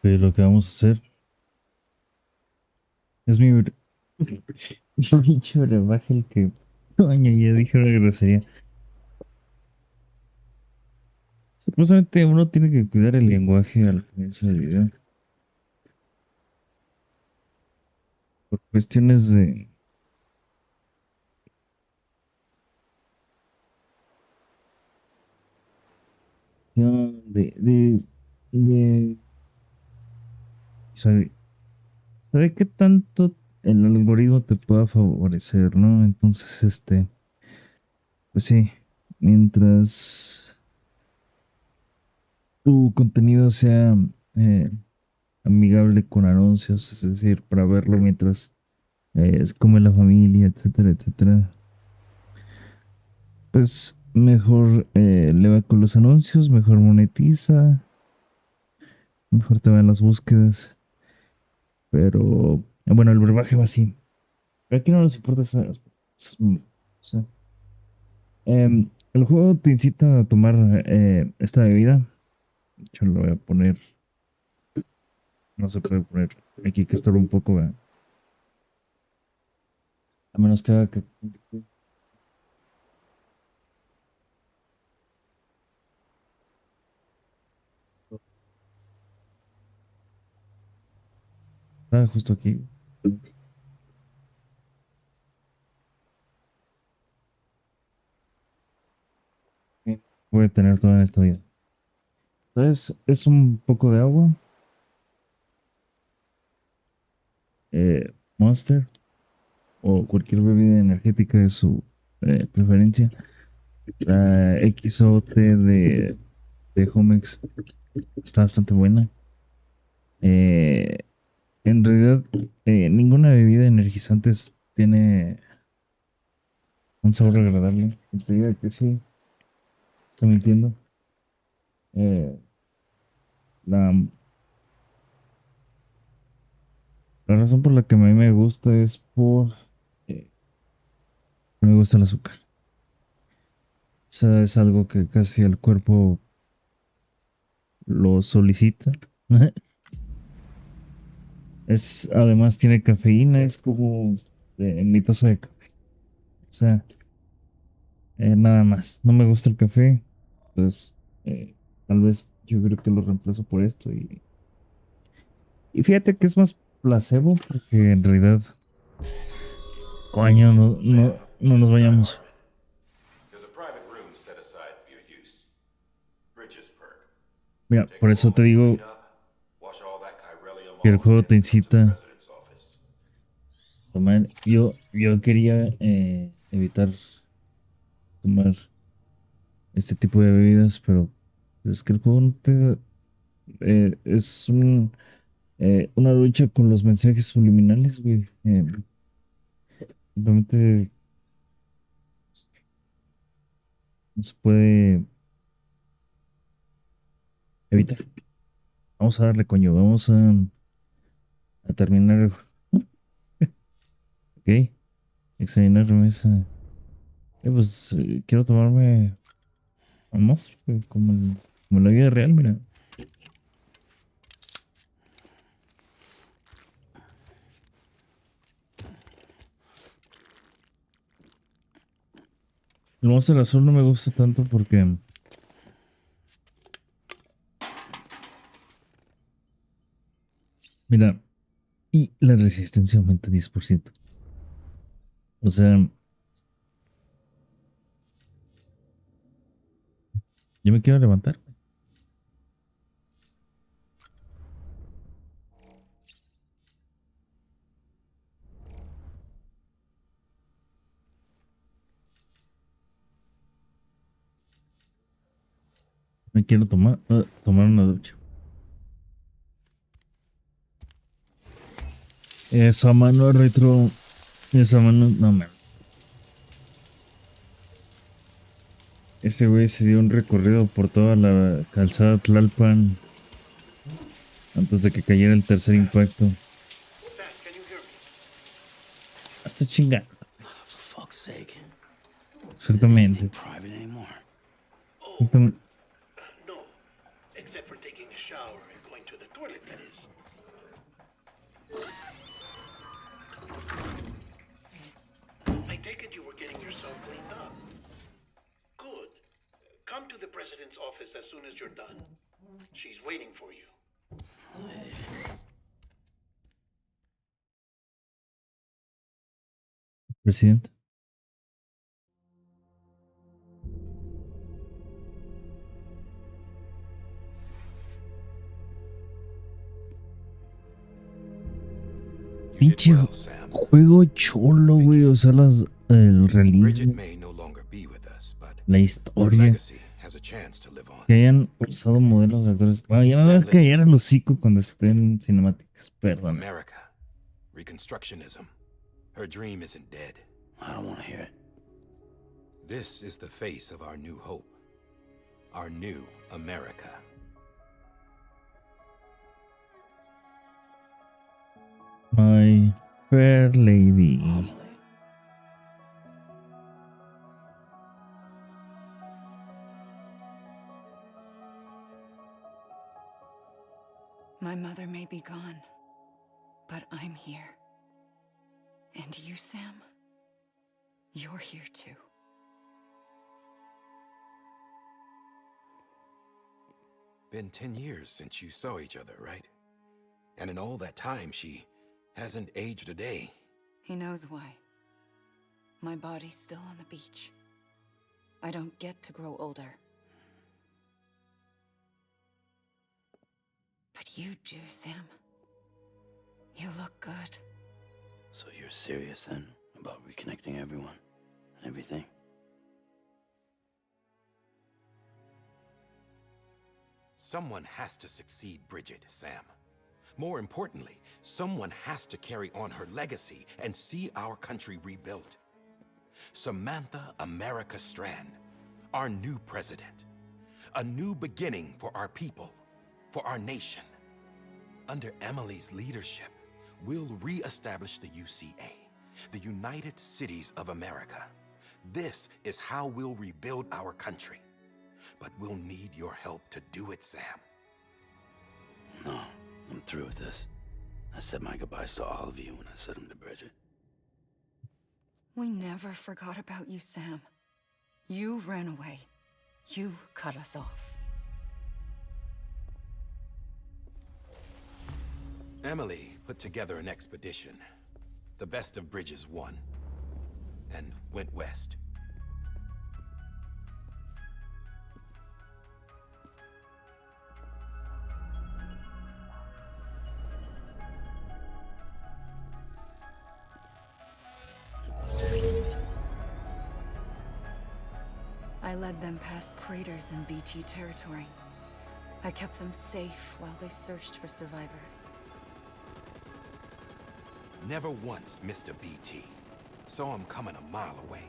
Pues lo que vamos a hacer es mi bicho brebaje el que. Coño, ya dije una grosería. Supuestamente uno tiene que cuidar el lenguaje al comienzo del video. Por cuestiones de sabe, sabe qué tanto el algoritmo te pueda favorecer, ¿no? Entonces, pues sí, mientras tu contenido sea eh, amigable con anuncios, es decir, para verlo mientras come la familia, etcétera, etcétera, pues mejor le va con los anuncios, mejor monetiza, mejor te van las búsquedas, pero bueno, el brebaje va así. Pero aquí no nos importa o sea, el juego te incita a tomar esta bebida. De hecho, lo voy a poner, no se puede poner aquí que estorba un poco, ¿verdad? A menos que haga que. Ah, justo aquí. Voy a tener toda esta vida. Entonces, es un poco de agua, Monster o cualquier bebida energética de su preferencia. La XOT de Homex está bastante buena. Eh, en realidad, ninguna bebida energizante tiene un sabor agradable. Te diga que sí, estoy mintiendo. Eh, la, la razón por la que a mí me gusta es por eh, me gusta el azúcar. O sea, es algo que casi el cuerpo lo solicita. Además tiene cafeína, es como mi taza de café. O sea, nada más. No me gusta el café. Entonces, tal vez yo creo que lo reemplazo por esto. Y fíjate que es más placebo porque en realidad, coño, no nos vayamos. Mira, por eso te digo que el juego te incita a tomar. Yo quería evitar tomar este tipo de bebidas, pero es que el juego no te, es una lucha con los mensajes subliminales, güey. Simplemente no se puede evitar. Vamos a darle, coño, vamos a terminar, ¿ok? Examinar mesa. Pues quiero tomarme un monstruo, güey, como en la vida real, mira. El monstruo azul no me gusta tanto porque, mira, y la resistencia aumenta 10%. O sea, yo me quiero levantar. Me quiero tomar una ducha. Esa mano retro. Esa mano. No, man. Ese güey se dio un recorrido por toda la calzada Tlalpan antes de que cayera el tercer impacto. Hasta chingar. Exactamente. Exactamente. except for taking a shower and going to the toilet, that is. I take it you were getting yourself cleaned up. Good. Come to the president's office as soon as you're done. She's waiting for you. Presidente. You did Pinche well, Sam. juego cholo, güey. O sea, el Bridget realismo, may no longer be with us, but la her historia. legacy has a chance to live on. Que hayan usado modelos de actores. Bueno, ya me voy a callar el hocico cuando estén cinemáticas. Perdón. America. Reconstructionism. Her dream isn't dead. I don't want to hear it. This is the face of our new hope. Our new America. My fair lady. My mother may be gone, but I'm here. And you, Sam, you're here too. Been 10 years since you saw each other, right? And in all that time, she hasn't aged a day. He knows why. My body's still on the beach. I don't get to grow older. But you do, Sam. You look good. So you're serious then about reconnecting everyone and everything? Someone has to succeed Bridget, Sam. More importantly, someone has to carry on her legacy and see our country rebuilt. Samantha America Strand, our new president. A new beginning for our people, for our nation. Under Emily's leadership, we'll re-establish the UCA, the United Cities of America. This is how we'll rebuild our country. But we'll need your help to do it, Sam. No, I'm through with this. I said my goodbyes to all of you when I said them to Bridget. We never forgot about you, Sam. You ran away. You cut us off. Emily put together an expedition. The best of Bridges won. And went west. I led them past craters in BT territory. I kept them safe while they searched for survivors. Never once missed a BT. Saw him coming a mile away.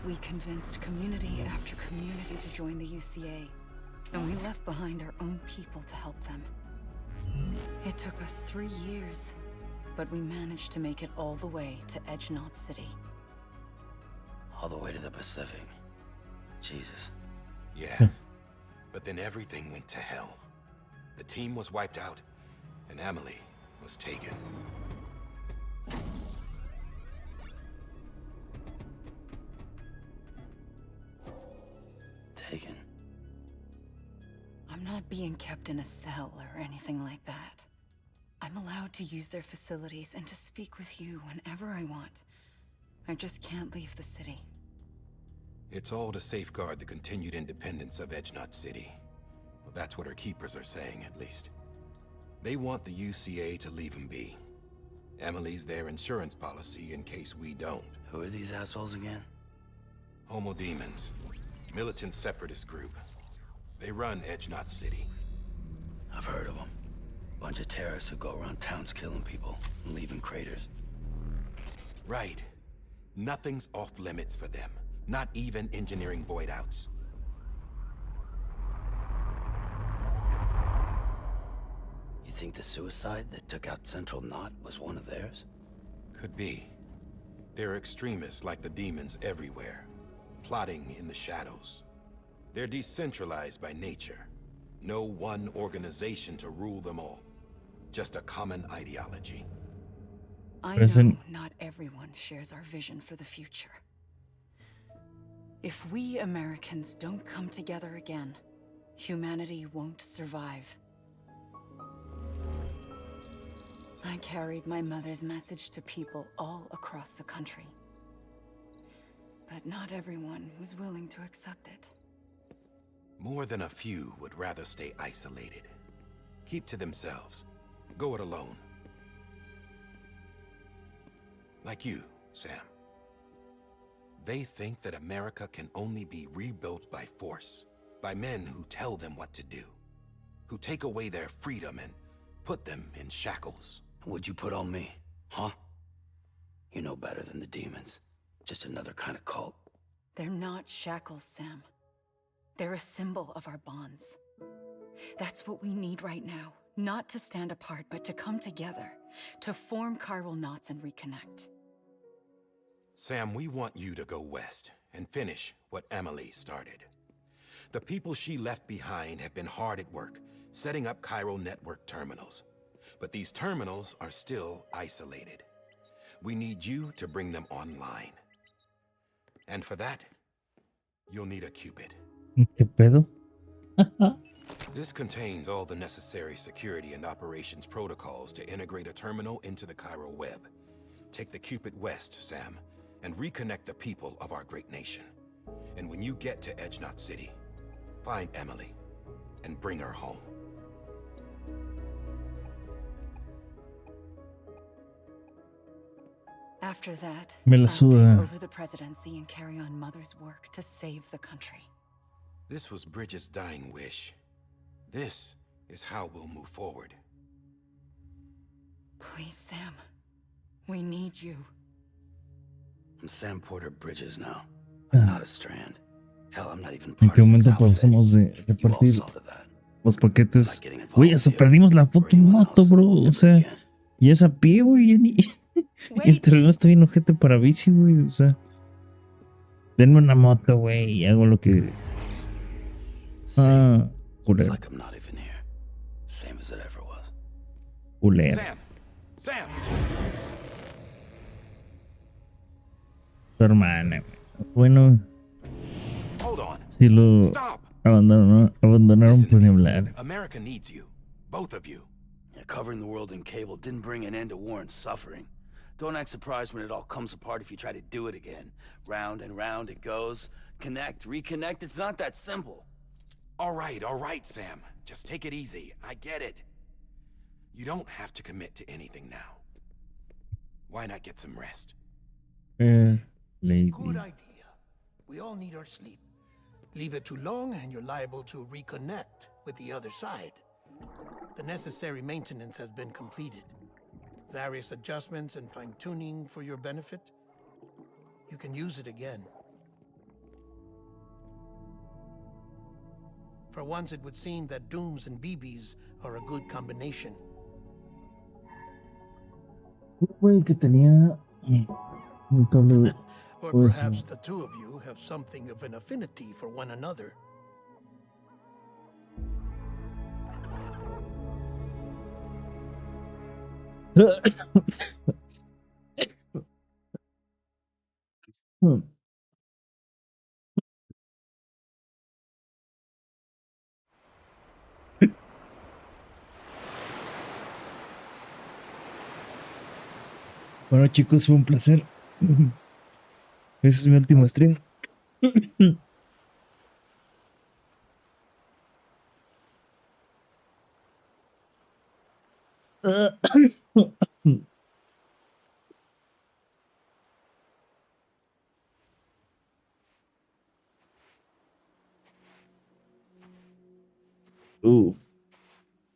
We convinced community after community to join the UCA, and we left behind our own people to help them. It took us 3 years, but we managed to make it all the way to Edgenot City. All the way to the Pacific. Jesus. Yeah. But then everything went to hell. The team was wiped out, and Emily was taken. Taken. I'm not being kept in a cell or anything like that. I'm allowed to use their facilities and to speak with you whenever I want. I just can't leave the city. It's all to safeguard the continued independence of Edgenot City. Well, that's what our keepers are saying, at least. They want the UCA to leave them be. Emily's their insurance policy in case we don't. Who are these assholes again? Homo Demons. Militant separatist group. They run Edgenot City. I've heard of them. Bunch of terrorists who go around towns killing people and leaving craters. Right. Nothing's off limits for them. Not even engineering void outs. You think the suicide that took out Central Knot was one of theirs? Could be. There are extremists like the demons everywhere, plotting in the shadows. They're decentralized by nature. No one organization to rule them all. Just a common ideology. I Parecen- know not everyone shares our vision for the future. If we Americans don't come together again, humanity won't survive. I carried my mother's message to people all across the country. But not everyone was willing to accept it. More than a few would rather stay isolated. Keep to themselves. Go it alone. Like you, Sam. They think that America can only be rebuilt by force, by men who tell them what to do, who take away their freedom and put them in shackles. What'd you put on me, huh? You know better than the demons. Just another kind of cult. They're not shackles, Sam. They're a symbol of our bonds. That's what we need right now. Not to stand apart, but to come together. To form chiral knots and reconnect. Sam, we want you to go west and finish what Emily started. The people she left behind have been hard at work, setting up chiral network terminals. But these terminals are still isolated. We need you to bring them online. And for that, you'll need a Cupid. ¿Qué pedo? This contains all the necessary security and operations protocols to integrate a terminal into the chiral web. Take the Cupid west, Sam, and reconnect the people of our great nation. And when you get to Edge Knot City, find Emily and bring her home. After that, Me la I'll suda. take over the presidency and carry on Mother's work to save the country. This was Bridget's dying wish. This is how we'll move forward. Please, Sam. We need you. I'm Sam Porter Bridges now. Ah. I'm not a Strand. Hell, I'm not even ¿En part qué of this momento outfit. pausamos de You all repartir saw to that. los I'm paquetes? not getting involved Güey, hasta here, perdimos la or puta anyone moto, else, bro. O ever sea, again. y es a pie, güey. Y el terreno está bien ojete para bici, güey. O sea, denme una moto, güey, y hago lo que. Same. Ah, It's culero. like I'm not even here. Same as it ever was. Culero. Sam! Sam! Tu hermana, güey. Bueno, Hold on. si lo Stop! abandonaron, Listen pues to ni me. hablar. America needs you. Both of you. Yeah, covering the world in cable didn't bring an end to war and suffering. Don't act surprised when it all comes apart if you try to do it again. Round and round it goes. Connect, reconnect, it's not that simple. All right, Sam. Just take it easy. I get it. You don't have to commit to anything now. Why not get some rest? Lady. Good idea. We all need our sleep. Leave it too long and you're liable to reconnect with the other side. The necessary maintenance has been completed. Various adjustments and fine-tuning for your benefit. You can use it again. For once, it would seem that Dooms and BBs are a good combination. Güey, que tenía un cable de. Or Pues, perhaps the two of you have something of an affinity for one another. Bueno, chicos, fue un placer. Ese es mi último stream.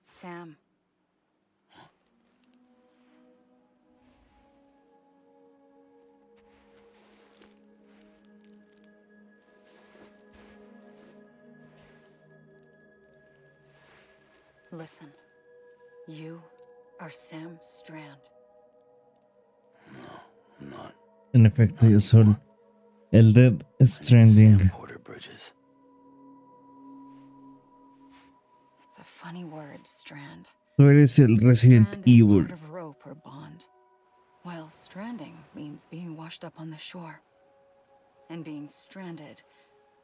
Sam. Listen. You are Sam Strand. No. En efecto, yo soy el Dead Stranding. Sam Porter Bridges. It's a funny word, strand. Tú eres el Resident Strand is Evil. part of rope or bond, while stranding means being washed up on the shore. And being stranded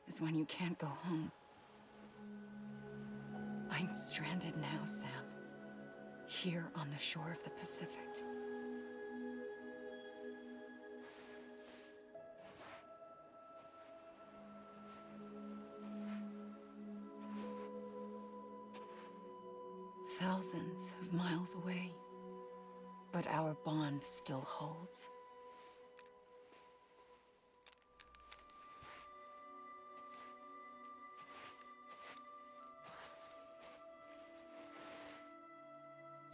is when you can't go home. I'm stranded now, Sam. Here on the shore of the Pacific. Thousands of miles away. But our bond still holds.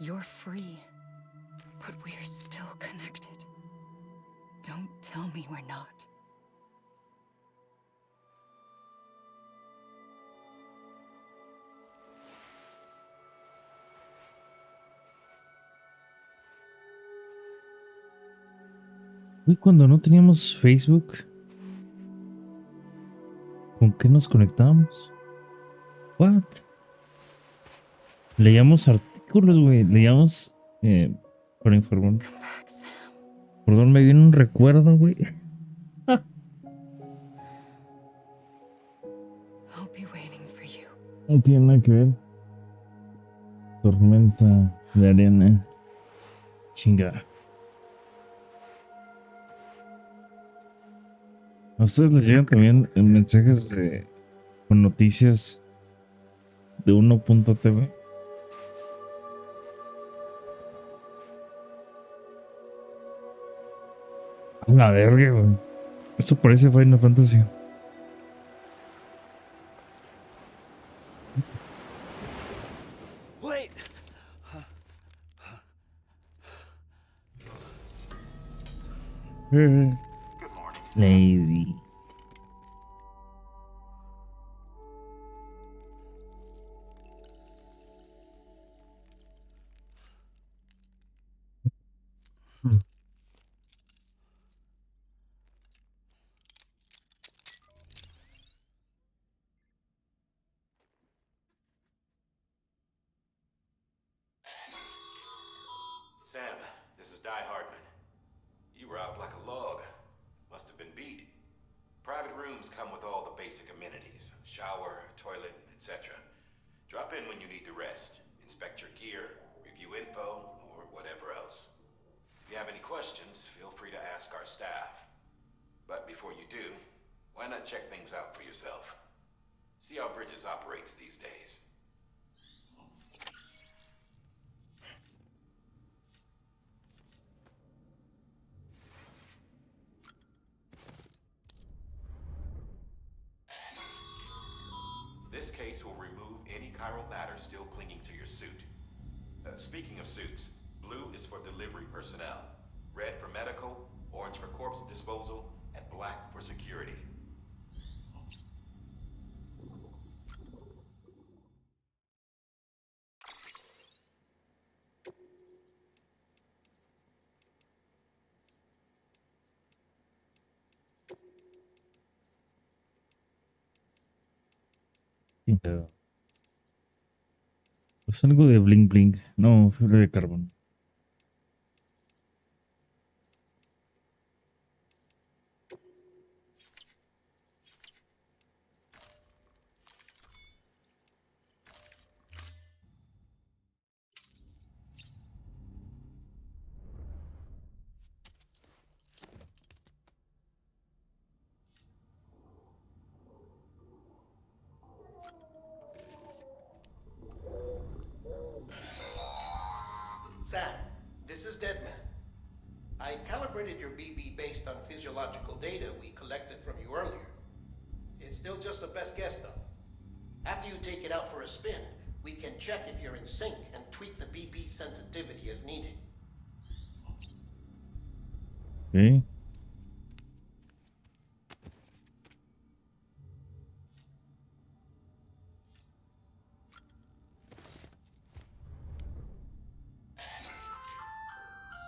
You're free, but we're still connected. Don't tell me we're not. Uy, cuando no teníamos Facebook, ¿con qué nos conectábamos? What? Leíamos artículos, güey. Leíamos para informar. Come back, Sam. Perdón, me viene un recuerdo, güey. I'll be waiting for you. No tiene nada que ver. Tormenta de arena. Chinga. ¿A ustedes les llegan también mensajes con noticias de 1.tv? A la verga, güey. Esto parece Final Fantasy. Wait! Lady. Sam, this is Di Hardman. You were out like a log. Must have been beat. Private rooms come with all the basic amenities. Shower, toilet, etc. Drop in when you need to rest. Inspect your gear, review info, or whatever else. If you have any questions, feel free to ask our staff. But before you do, why not check things out for yourself? See how Bridges operates these days. This case will remove any chiral matter still clinging to your suit. Speaking of suits, blue is for delivery personnel, red for medical, orange for corpse disposal, and black for security. Chingado. Pues algo de bling bling. No, fibra de carbón. Sam, this is Deadman. I calibrated your BB based on physiological data we collected from you earlier. It's still just a best guess, though. After you take it out for a spin, we can check if you're in sync and tweak the BB sensitivity as needed. Ok.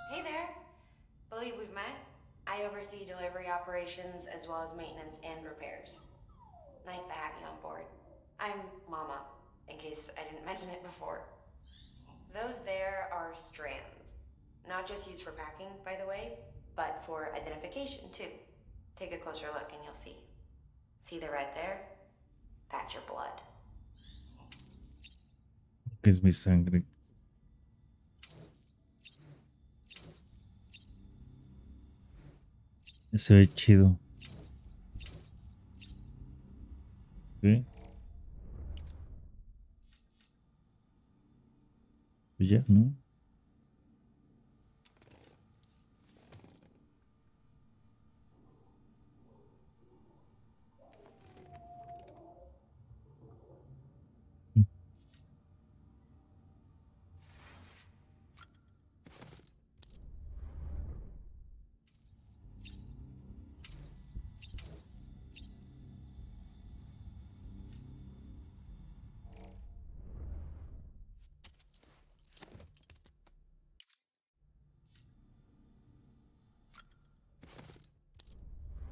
Hey there. Believe we've met? I oversee delivery operations as well as maintenance and repairs. Nice to have you on board. I'm Mama, in case I didn't mention it before. Those there are strands. Not just used for packing, by the way, but for identification too. Take a closer look and you'll see. See the red there? That's your blood. Que es mi sangre. Se ve chido. ¿Sí? Pues ya, ¿no?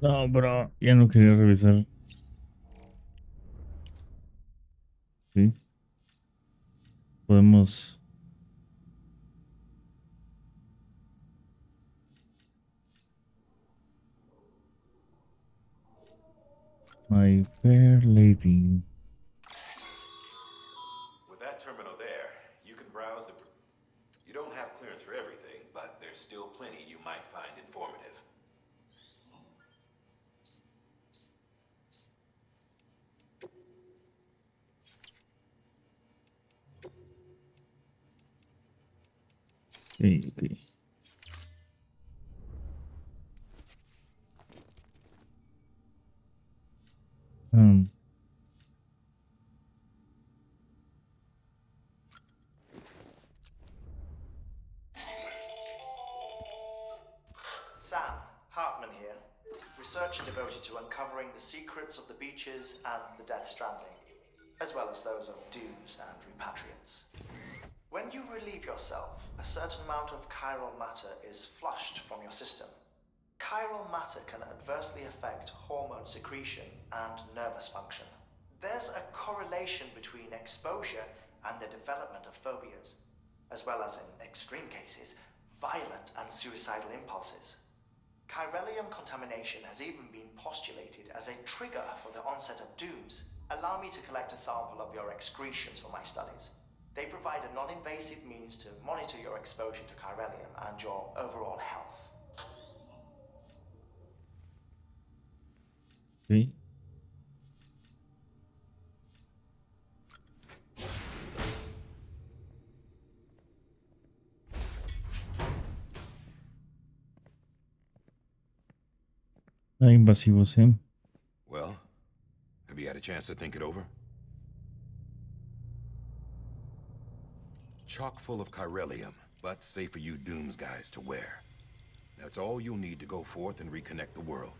No, bro, ya no quería revisar. Sí, podemos. My fair lady. With that terminal there, you can browse the... You don't have clearance for everything, but there's still plenty you might find informative. Ok, ok. Um, Sam, Hartman here, researcher devoted to uncovering the secrets of the beaches and the Death Stranding, as well as those of dooms and repatriates. When you relieve yourself, a certain amount of chiral matter is flushed from your system. Chiral matter can adversely affect hormone secretion and nervous function. There's a correlation between exposure and the development of phobias, as well as, in extreme cases, violent and suicidal impulses. Chiralium contamination has even been postulated as a trigger for the onset of dooms. Allow me to collect a sample of your excretions for my studies. They provide a non-invasive means to monitor your exposure to chiralium and your overall health. ok. Ah, invasivos, ¿eh? Well, have you had a chance to think it over? Chock full of chiralium, but safe for you Dooms guys to wear. That's all you'll need to go forth and reconnect the world.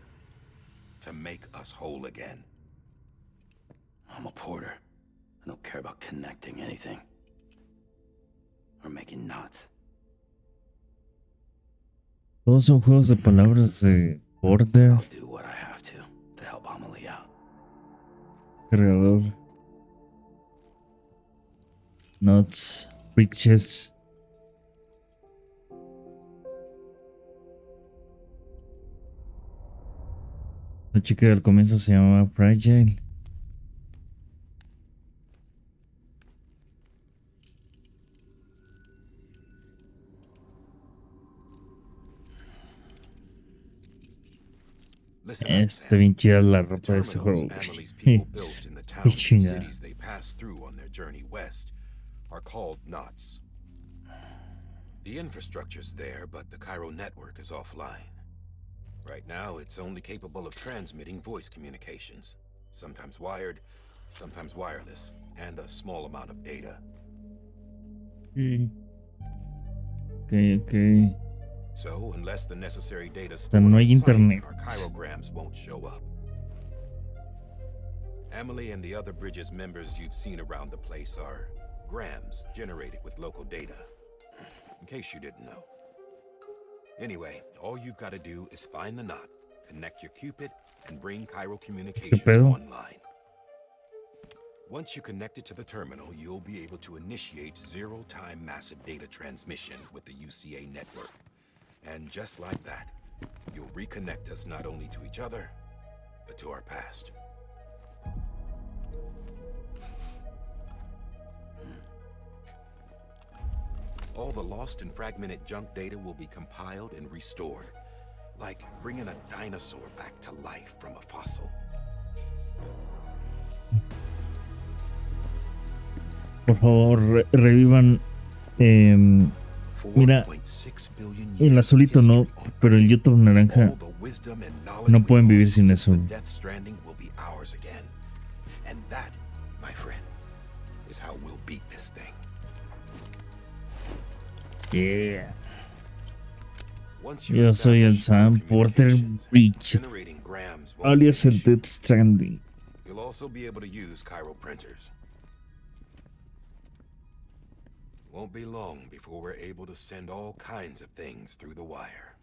To make us whole again. I'm a porter. I don't care about connecting anything. Or making knots. Todos son juegos de palabras de Border, I'll do what I have to help Amelie out. creador. Nuts, Riches. La chica del comienzo se llamaba Fragile. Listen up, Está Sam. bien chida la The ropa de ese terminals juego. Amelie's people built in the towns and chingada. cities they pass through on their journey west are called knots. The infrastructure's there, but the Cairo network is offline. Right now, it's only capable of transmitting voice communications. Sometimes wired, sometimes wireless, and a small amount of data. Ok, ok. So, unless the necessary data sea, stored no on hay site, internet. our chirograms won't show up. Amelie and the other Bridges members you've seen around the place are grams generated with local data. In case you didn't know. Anyway, all you've got to do is find the knot, connect your Cupid, and bring Chiral ¿Qué communications pedo? online. Once you connect it to the terminal, you'll be able to initiate zero-time massive data transmission with the UCA network. And just like that, you'll reconnect us not only to each other, but to our past. All the lost and fragmented junk data will be compiled and restored, like bringing a dinosaur back to life from a fossil. Por favor, revivan. Mira, 4.6 billion el years of azulito no, history on pero el YouTube naranja all the wisdom and knowledge no we pueden vivir lost sin since eso. the Death Stranding will be ours again. And that, my friend, is how we'll beat this thing. Yeah. Once you Yo soy el establish Sam Chiral Porter communications, Bridge, generating grams won't alias be el an issue. Death Stranding. You'll also be able to use chiral printers. Won't be long before we're able to send all kinds of things through the wire.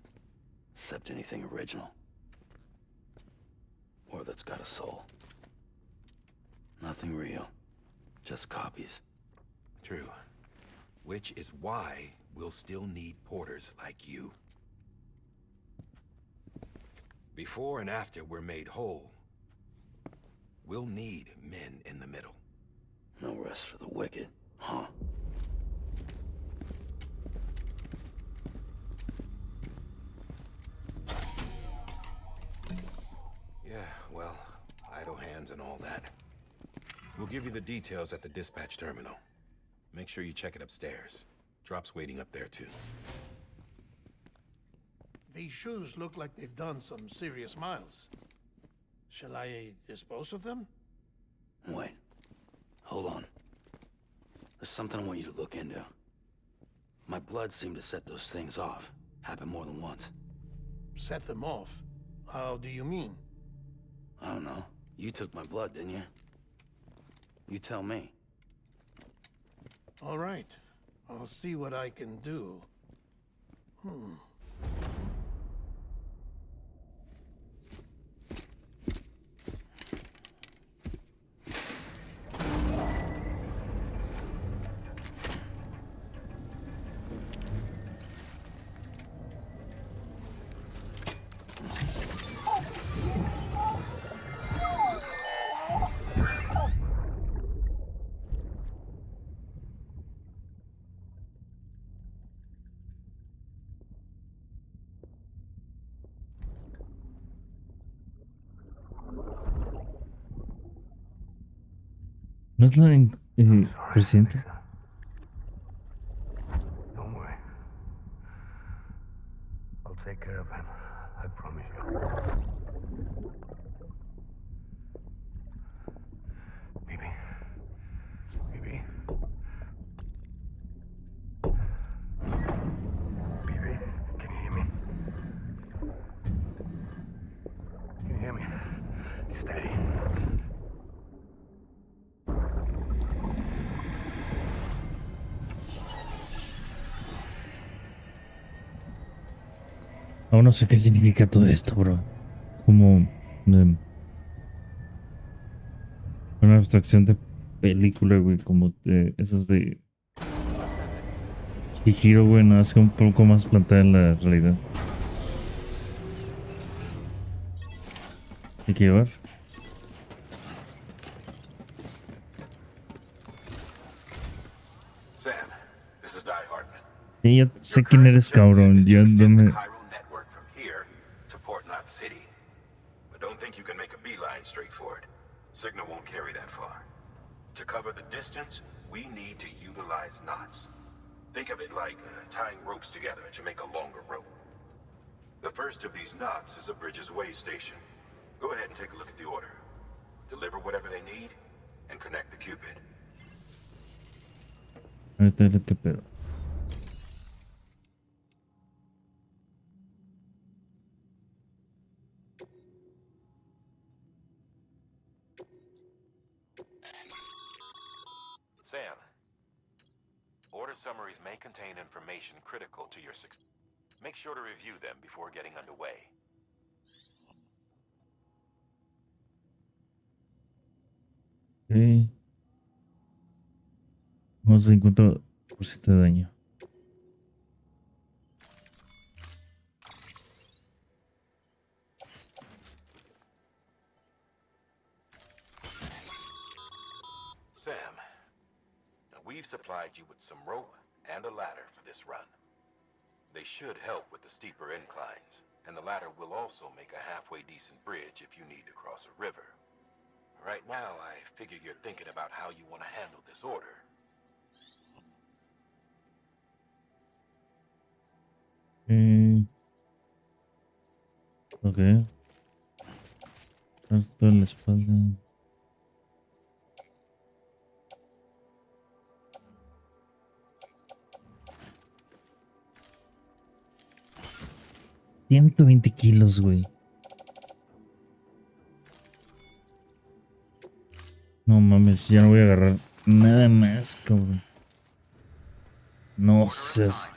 Except anything original. Or that's got a soul. Nothing real. Just copies. True. Which is why we'll still need porters like you. Before and after we're made whole, we'll need men in the middle. No rest for the wicked, huh? Yeah, well, idle hands and all that. We'll give you the details at the dispatch terminal. Make sure you check it upstairs. Drop's waiting up there, too. These shoes look like they've done some serious miles. Shall I dispose of them? Wait. Hold on. There's something I want you to look into. My blood seemed to set those things off. Happened more than once. Set them off? How do you mean? I don't know. You took my blood, didn't you? You tell me. All right. I'll see what I can do. ¿No es la presidenta? Don't worry. I'll take care of him. I promise you. Baby. Baby. Baby, can you hear me? Can you hear me? Steady. Aún no sé qué significa todo esto, bro. Como una abstracción de película, güey. Como de esas de Chihiro, güey. No, es un poco más plantada en la realidad. Hay que llevar. Sam, this is Die Hartman. Sí, ya sé quién eres, cabrón. Ya Extend the dame. chiral network from here to Port Knot City. But don't think you can make a beeline straight for it. Signal won't carry that far. To cover the distance, we need to utilize knots. Think of it like tying ropes together to make a longer rope. The first of these knots is a Bridges Way station. Go ahead and take a look at the order. Deliver whatever they need, and connect the Cupid. Ahorita es lo que pedo. Sam, order summaries may contain information critical to your success. Make sure to review them before getting underway. Ok. Vamos a 50% de daño. Sam, now we've supplied you with some rope and a ladder for this run. They should help with the steeper inclines, and the ladder will also make a halfway decent bridge if you need to cross a river. Right now, I figure you're thinking about how you want to handle this order. Ok. Esto en la espalda. $120 güey. No mames, ya no voy a agarrar nada más, cabrón. No seas.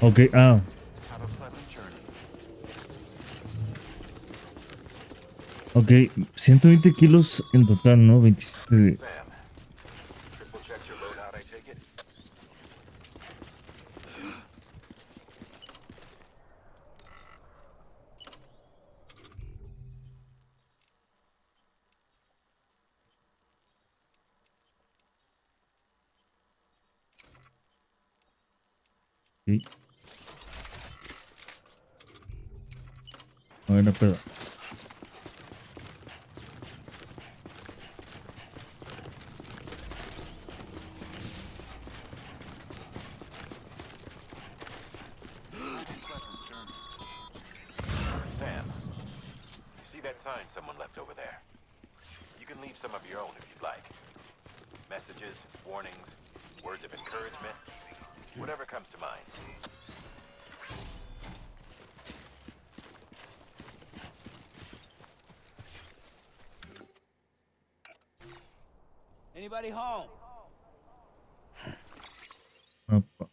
Ok, Have a pleasant journey. ok. 120 kilos en total, ¿no? 27 de... Sam, triple check your loadout, I take it? Sí. Bueno, pedo. Sam, you see that sign someone left over there? You can leave some of your own if you'd like. Messages, warnings, words of encouragement, whatever comes to mind. Anybody home? Opa.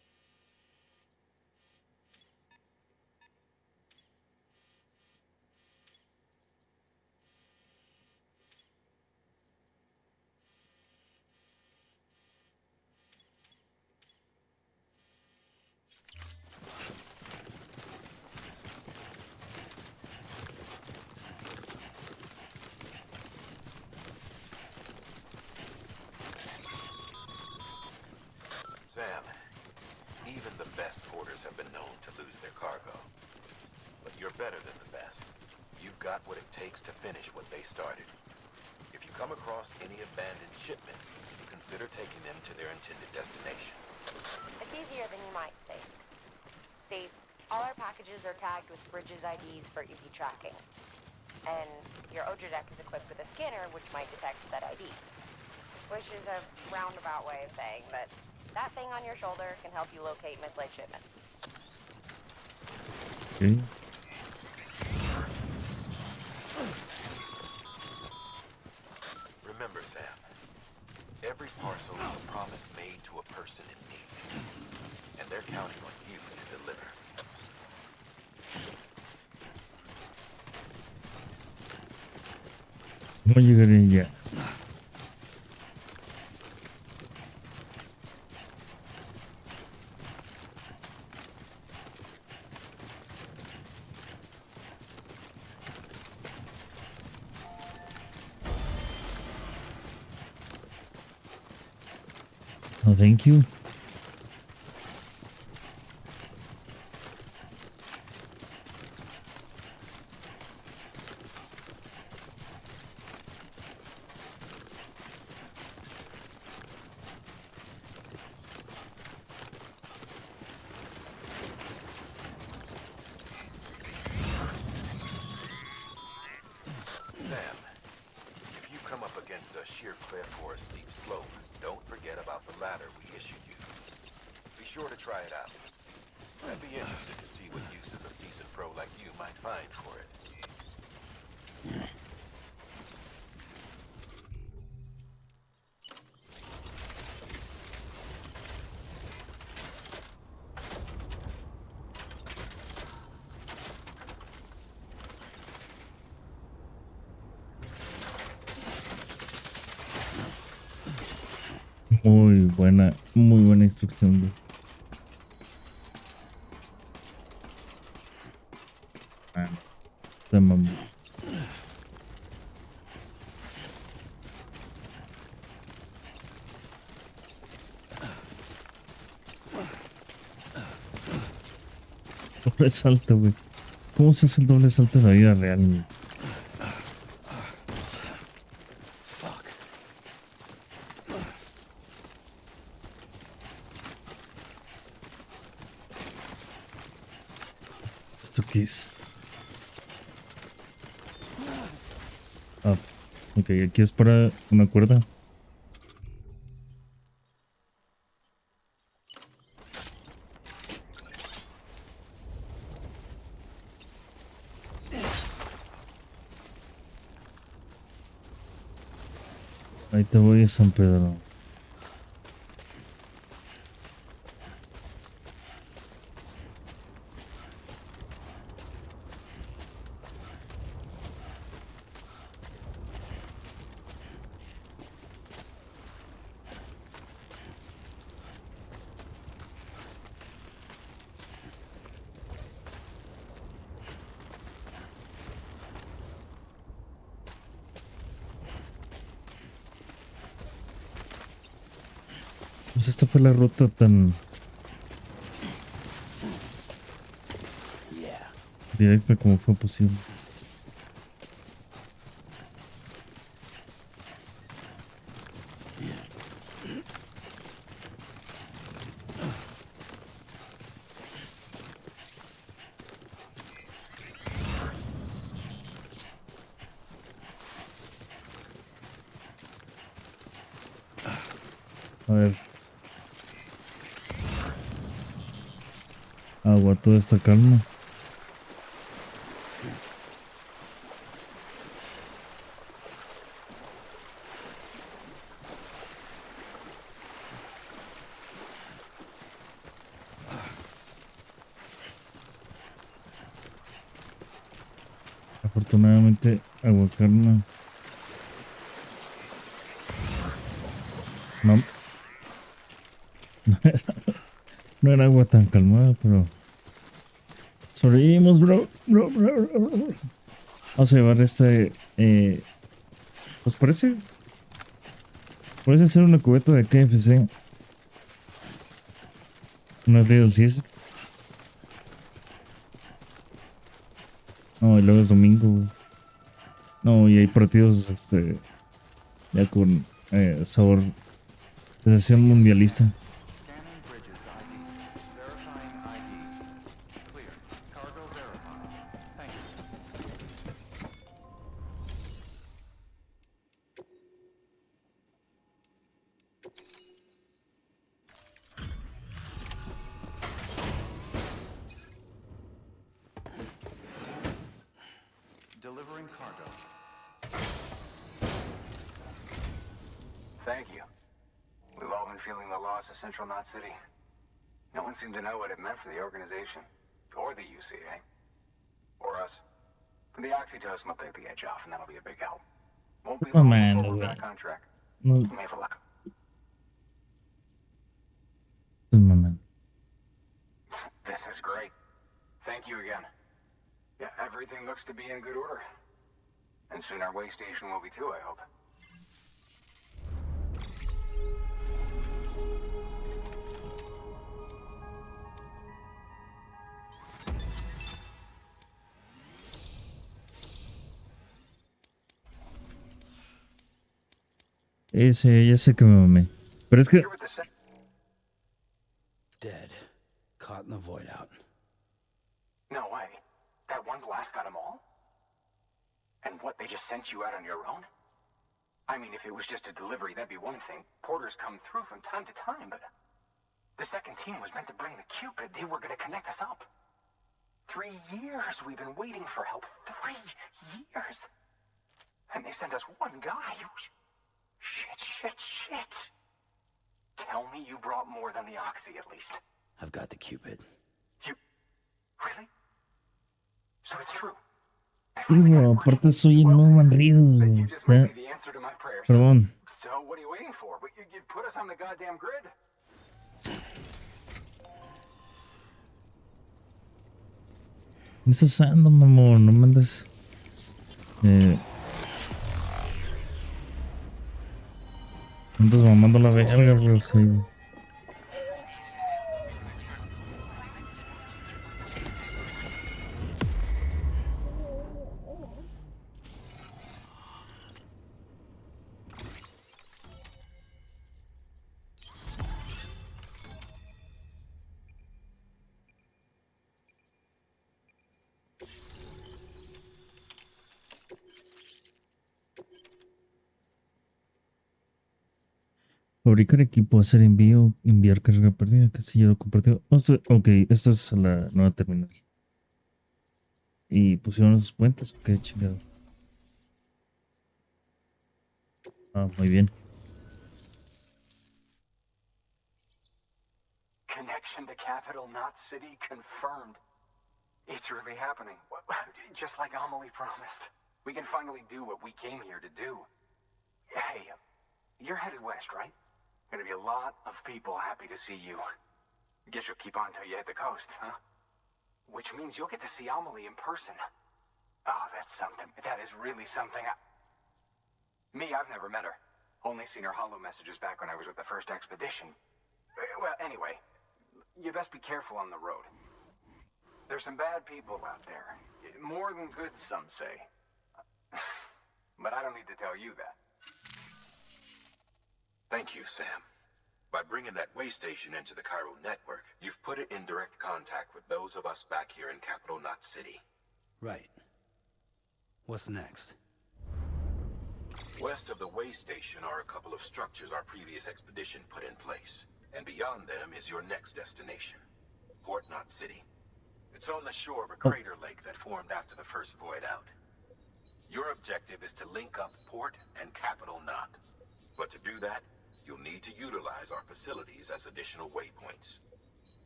Sam, even the best porters have been known to lose their cargo. But you're better than the best. You've got what it takes to finish what they started. If you come across any abandoned shipments, consider taking them to their intended destination. It's easier than you might think. See, all our packages are tagged with Bridges IDs for easy tracking. And your Odra deck is equipped with a scanner which might detect said IDs. Which is a roundabout way of saying that that thing on your shoulder can help you locate mislaid shipments. Ok. Remember, Sam, every parcel is a promise made to a person in need. And they're counting on you to deliver. ¿Cómo llegaré ya? No, thank you. Sam, if you come up against a sheer cliff or a steep slope, don't forget about the ladder we issued you. Be sure to try it out. I'd be interested to see what uses a seasoned pro like you might find for it. Muy buena instrucción, güey. Ah, no, te mamó. Doble salto, güey. ¿Cómo se hace el doble salto en la vida real, güey? ¿Esto qué es? Ah, ok, aquí es para una cuerda. Ahí te voy, San Pedro. Pues esta fue la ruta tan directa como fue posible. A ver. Agua, toda esta calma. Afortunadamente, agua calma. No, no era agua tan calmada, pero sobrevivimos, bro. Bro. Vamos a llevar pues parece ser una cubeta de KFC. Unas DLCs. No, y luego es domingo, güey. No, y hay partidos, ya con sabor de sesión mundialista. Scanning bridges ID. Verifying ID. Clear. Cargo verified. Thank you. Delivering cargo. Thank you. We've all been feeling the loss of Central Knot City. No one seemed to know what it meant for the organization, or the UCA, or us. The oxytocin will take the edge off, and that'll be a big help. Won't be Oh, long man, before we're no back way. on track. No, May have luck. pues, mamá. This is great. Thank you again. Yeah, everything looks to be in good order. And soon our way station will be too, I hope. Ya sé que me mamé. Pero es que, Here with the Dead. Caught in the void out. No way. That one blast got them all? And what, they just sent you out on your own? I mean, if it was just a delivery, that'd be one thing. Porters come through from time to time, but the second team was meant to bring the Cupid. They were gonna connect us up. 3 years we've been waiting for help. 3 years. And they sent us one guy. Shit. Tell me you brought more than the Oxy, at least. I've got the Cupid. You... Really? So it's true. digo, aparte soy el nuevo manrido, Then güey. you just might be the answer to my prayers. Perdón. So what are you waiting for? for? You put us on the goddamn grid? ¿Qué estás usando, mamón? No mandas. Andas mamando la verga, bro. Sí. Fabricar equipo, hacer envío, enviar carga perdida, casillero compartido. Ok, esto es la nueva terminal. Y pusieron sus puentes, ok, chingado. Ah, muy bien. Connection to capital, not city, confirmed. It's really happening. Just like Amelie promised. We can finally do what we came here to do. Hey, you're headed west, right? Gonna be a lot of people happy to see you. Guess you'll keep on till you hit the coast, huh? Which means you'll get to see Amelie in person. Oh, that's something. That is really something. Me, I've never met her. Only seen her holo messages back when I was with the first expedition. Well, anyway, you best be careful on the road. There's some bad people out there. More than good, some say. But I don't need to tell you that. Thank you, Sam. By bringing that way station into the Cairo network, you've put it in direct contact with those of us back here in Capital Knot City. Right. What's next? West of the way station are a couple of structures our previous expedition put in place. And beyond them is your next destination, Port Knot City. It's on the shore of a crater lake that formed after the first void out. Your objective is to link up Port and Capital Knot. But to do that, you'll need to utilize our facilities as additional waypoints.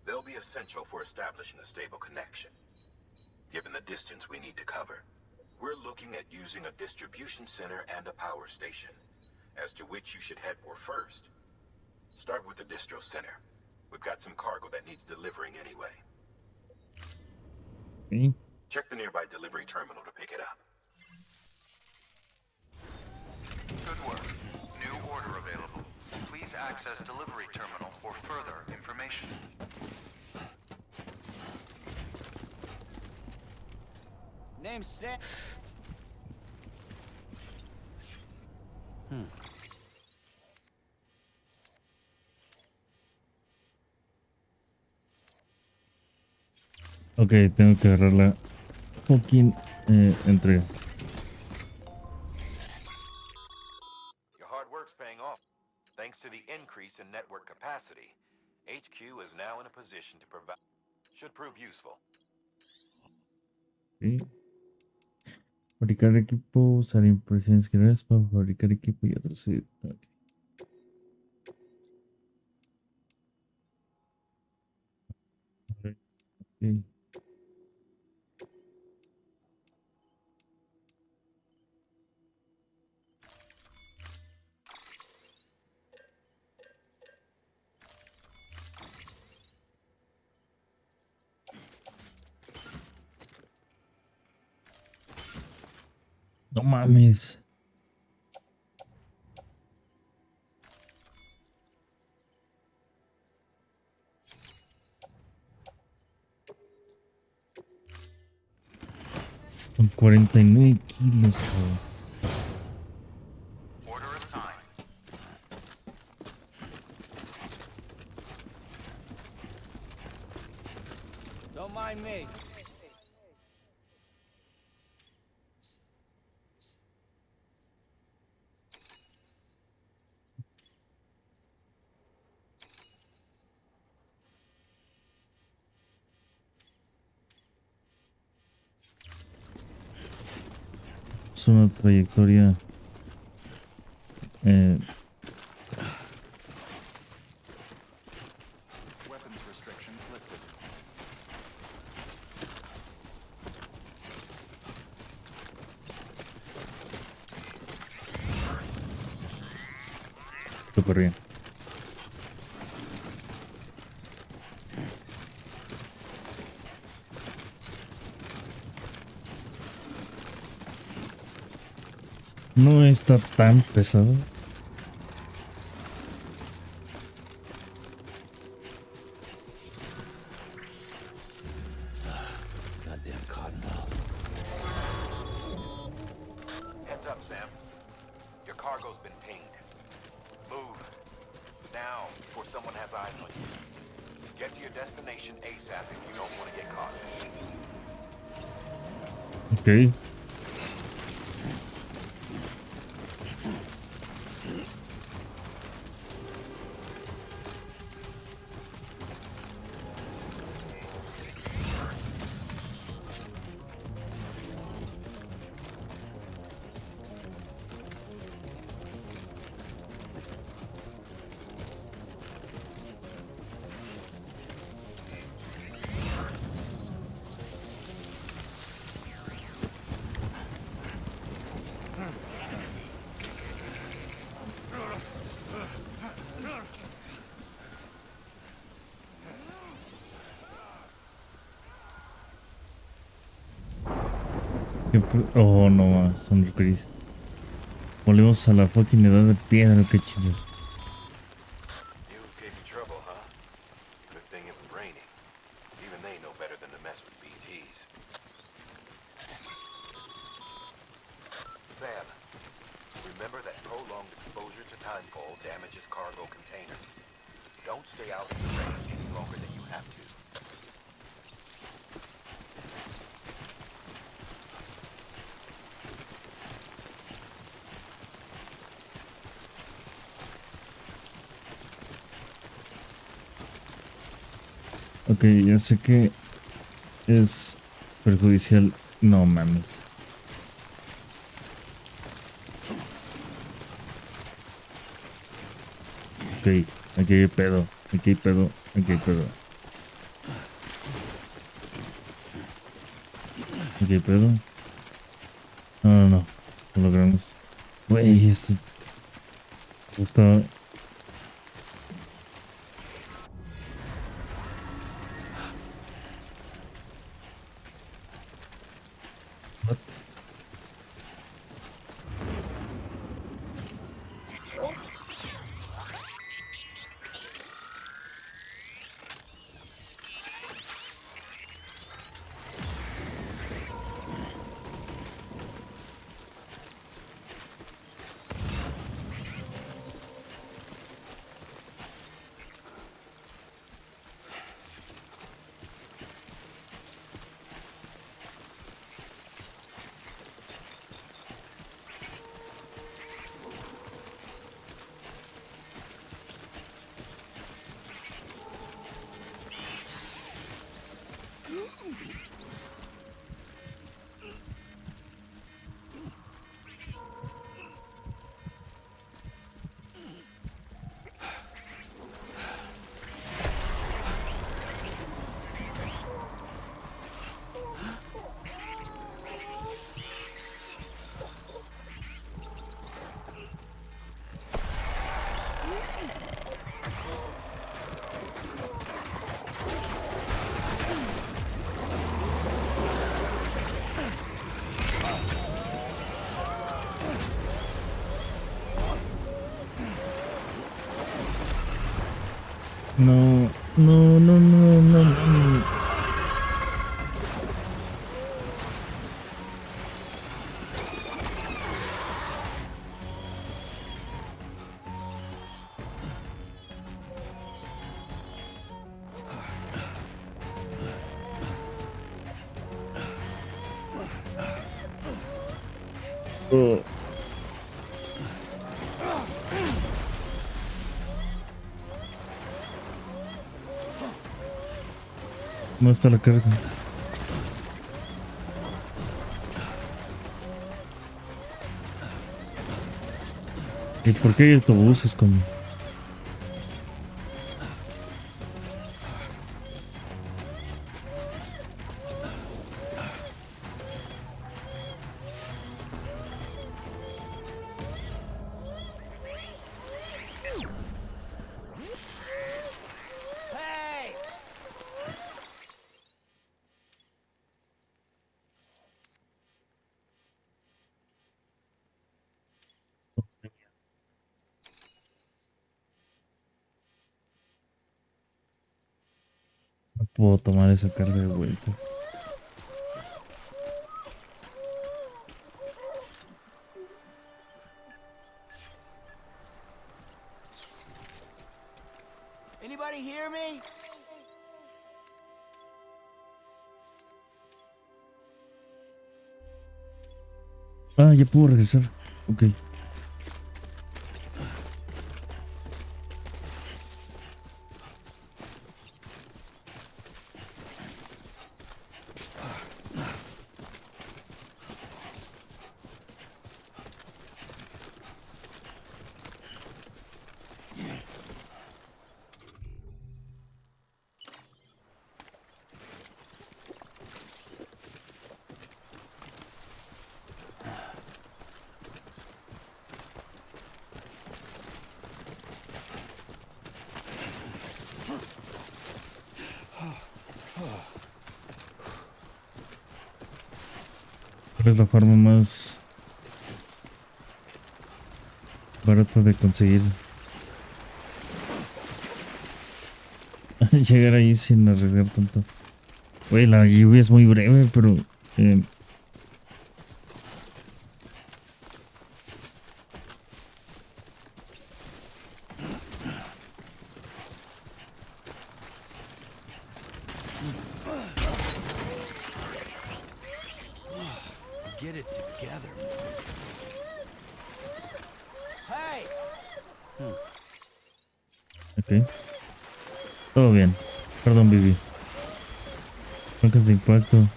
They'll be essential for establishing a stable connection. Given the distance we need to cover, we're looking at using a distribution center and a power station, as to which you should head for first. Start with the distro center. We've got some cargo that needs delivering anyway. Okay. Check the nearby delivery terminal to pick it up. Good work. New order available. Please access delivery terminal for further information. Name Sam. Ok, tengo que agarrar la fucking entrega. Your hard work's paying off. Thanks to the increase in network capacity, HQ is now in a position to provide. Should prove useful. Ok. Fabricar equipo, usar impresiones generales para fabricar equipo y otros. Sí. Ok. Ok. No mames. Son 49 kilos, cabrón. Order assigned. Don't mind me. Es una trayectoria. Weapons restrictions lifted. Súper bien. No está tan pesado. Goddamn cottonmouth. Heads up, Sam. Your cargo's been pinged. Move. Now, before someone has eyes on you. Get to your destination ASAP if you don't want to get caught. Ok. Oh, no, son gris. Volvemos a la fucking edad de piedra, qué chido. Mules gave you trouble, huh? Good thing it was raining. Even they know better than to mess with BTs. Sam, remember that prolonged exposure to timefall damages cargo containers. Don't stay out in the rain any longer than you have to. Ok, ya sé que es perjudicial. No mames. Ok, aquí hay pedo. Aquí hay pedo. Aquí hay pedo. Aquí hay pedo. No, no, no. Lo logramos. Güey, esto está. What? No, no, no, no, no, no. Oh, no está la carga. ¿Y por qué hay autobuses con? Puedo tomar esa carga de vuelta. Anybody hear me? Ah, ya puedo regresar. Ok. ¿Cuál es la forma más barata de conseguir llegar ahí sin arriesgar tanto? Güey, la lluvia es muy breve, pero eh, Get it together. Hey! ok. Todo bien. Perdón, Vivi. Bancas de impacto.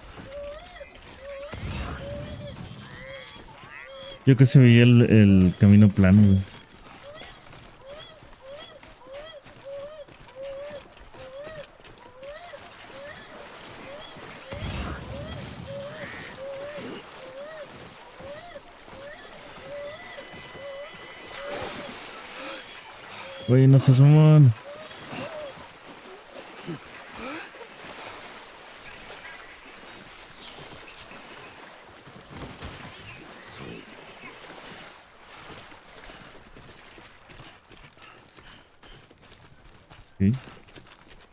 Yo casi veía el camino plano, güey. Güey, no seas mamón. Ok.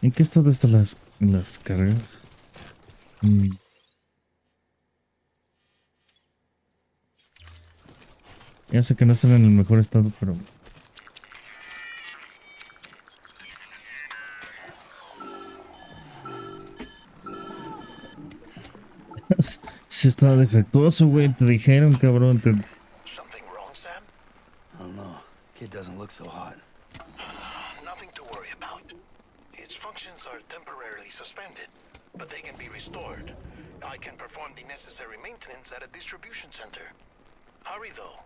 ¿En qué estado están las cargas? Mm, ya sé que no están en el mejor estado, pero si estaba defectuoso, güey. Te dijeron, cabrón. Something wrong, Sam? I don't know. Kid doesn't look so hot. Nothing to worry about. Its functions are temporarily suspended, but they can be restored. I can perform the necessary maintenance at a distribution center. Hurry, though.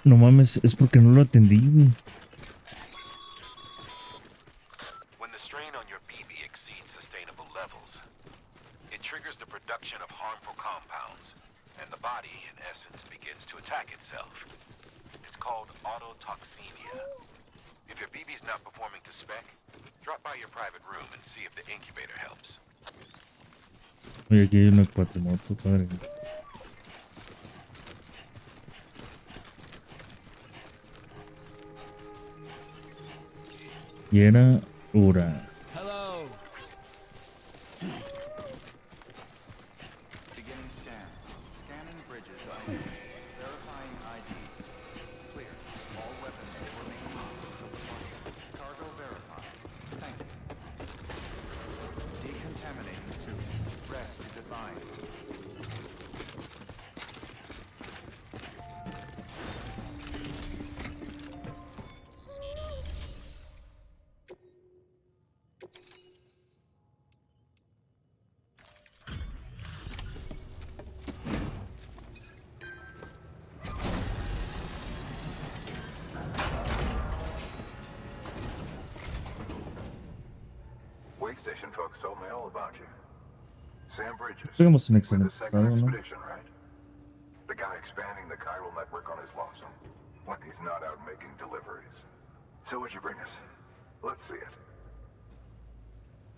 No mames, es porque no lo atendí, güey. When the strain on your BB exceeds sustainable levels, it triggers the production of harmful compounds, and the body, in essence, begins to attack itself. It's called autotoxemia. If your BB's not performing to spec, drop by your private room and see if the incubator helps. Oye, aquí hay una cuatrimoto, padre. Y era hora. Hello. Beginning scan. Scanning bridges ID. Verifying IDs. Clear. All weapons will remain locked until departure. Cargo verified. Thank you. Decontaminating suit. Rest is advised. Wait station folks told me all about you. Sam Bridges. Pegamos en With the excelente second estado, ¿no? expedition, right? The guy expanding the chiral network on his lonesome. When he's not out making deliveries. So what'd you bring us? Let's see it.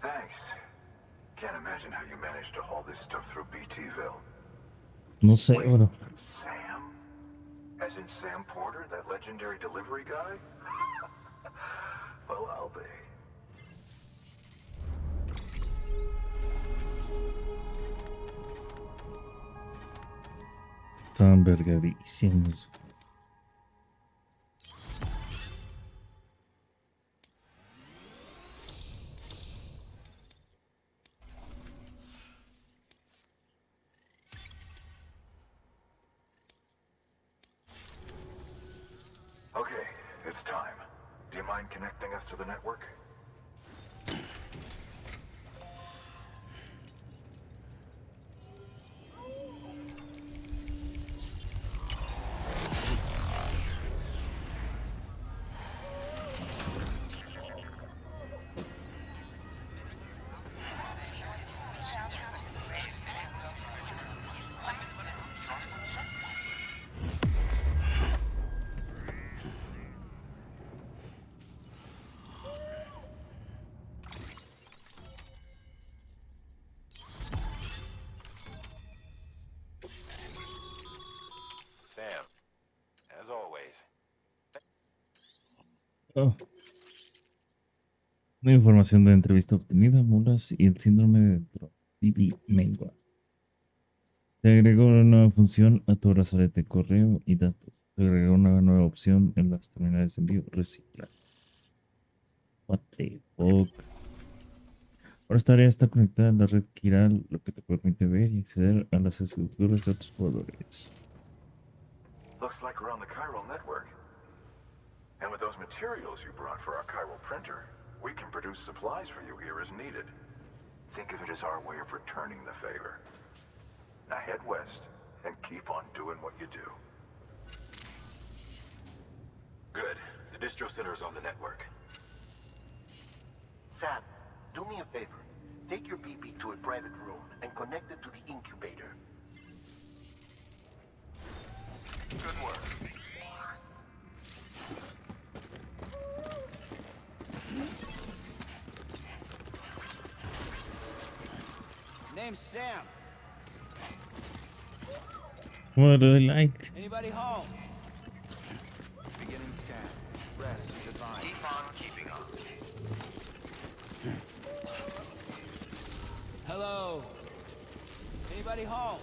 Thanks. Can't imagine how you managed to haul this stuff through BTville. No sé, Wait, bro. Sam? As in Sam Porter, that legendary delivery guy? Well, I'll be. Estaban vergadísimos. Okay, it's time. Do you mind connecting us to the network? Sam, as always. Oh. Una información de entrevista obtenida, mulas y el síndrome de Bibi Mengua. Se agregó una nueva función a tu brazalete, correo y datos. Se agregó una nueva opción en las terminales de envío, reciclar. What the fuck. Ahora esta área está conectada a la red Kiral, lo que te permite ver y acceder a las estructuras de otros jugadores. Looks like we're on the chiral network. And with those materials you brought for our chiral printer, we can produce supplies for you here as needed. Think of it as our way of returning the favor. Now head west and keep on doing what you do. Good. The distro center is on the network. Sam, do me a favor. Take your BB to a private room and connect it to the incubator. Good work. Name's Sam. What do I like? Anybody home? Beginning scan. Rest is advised. Keep on keeping on. Hello. Anybody home?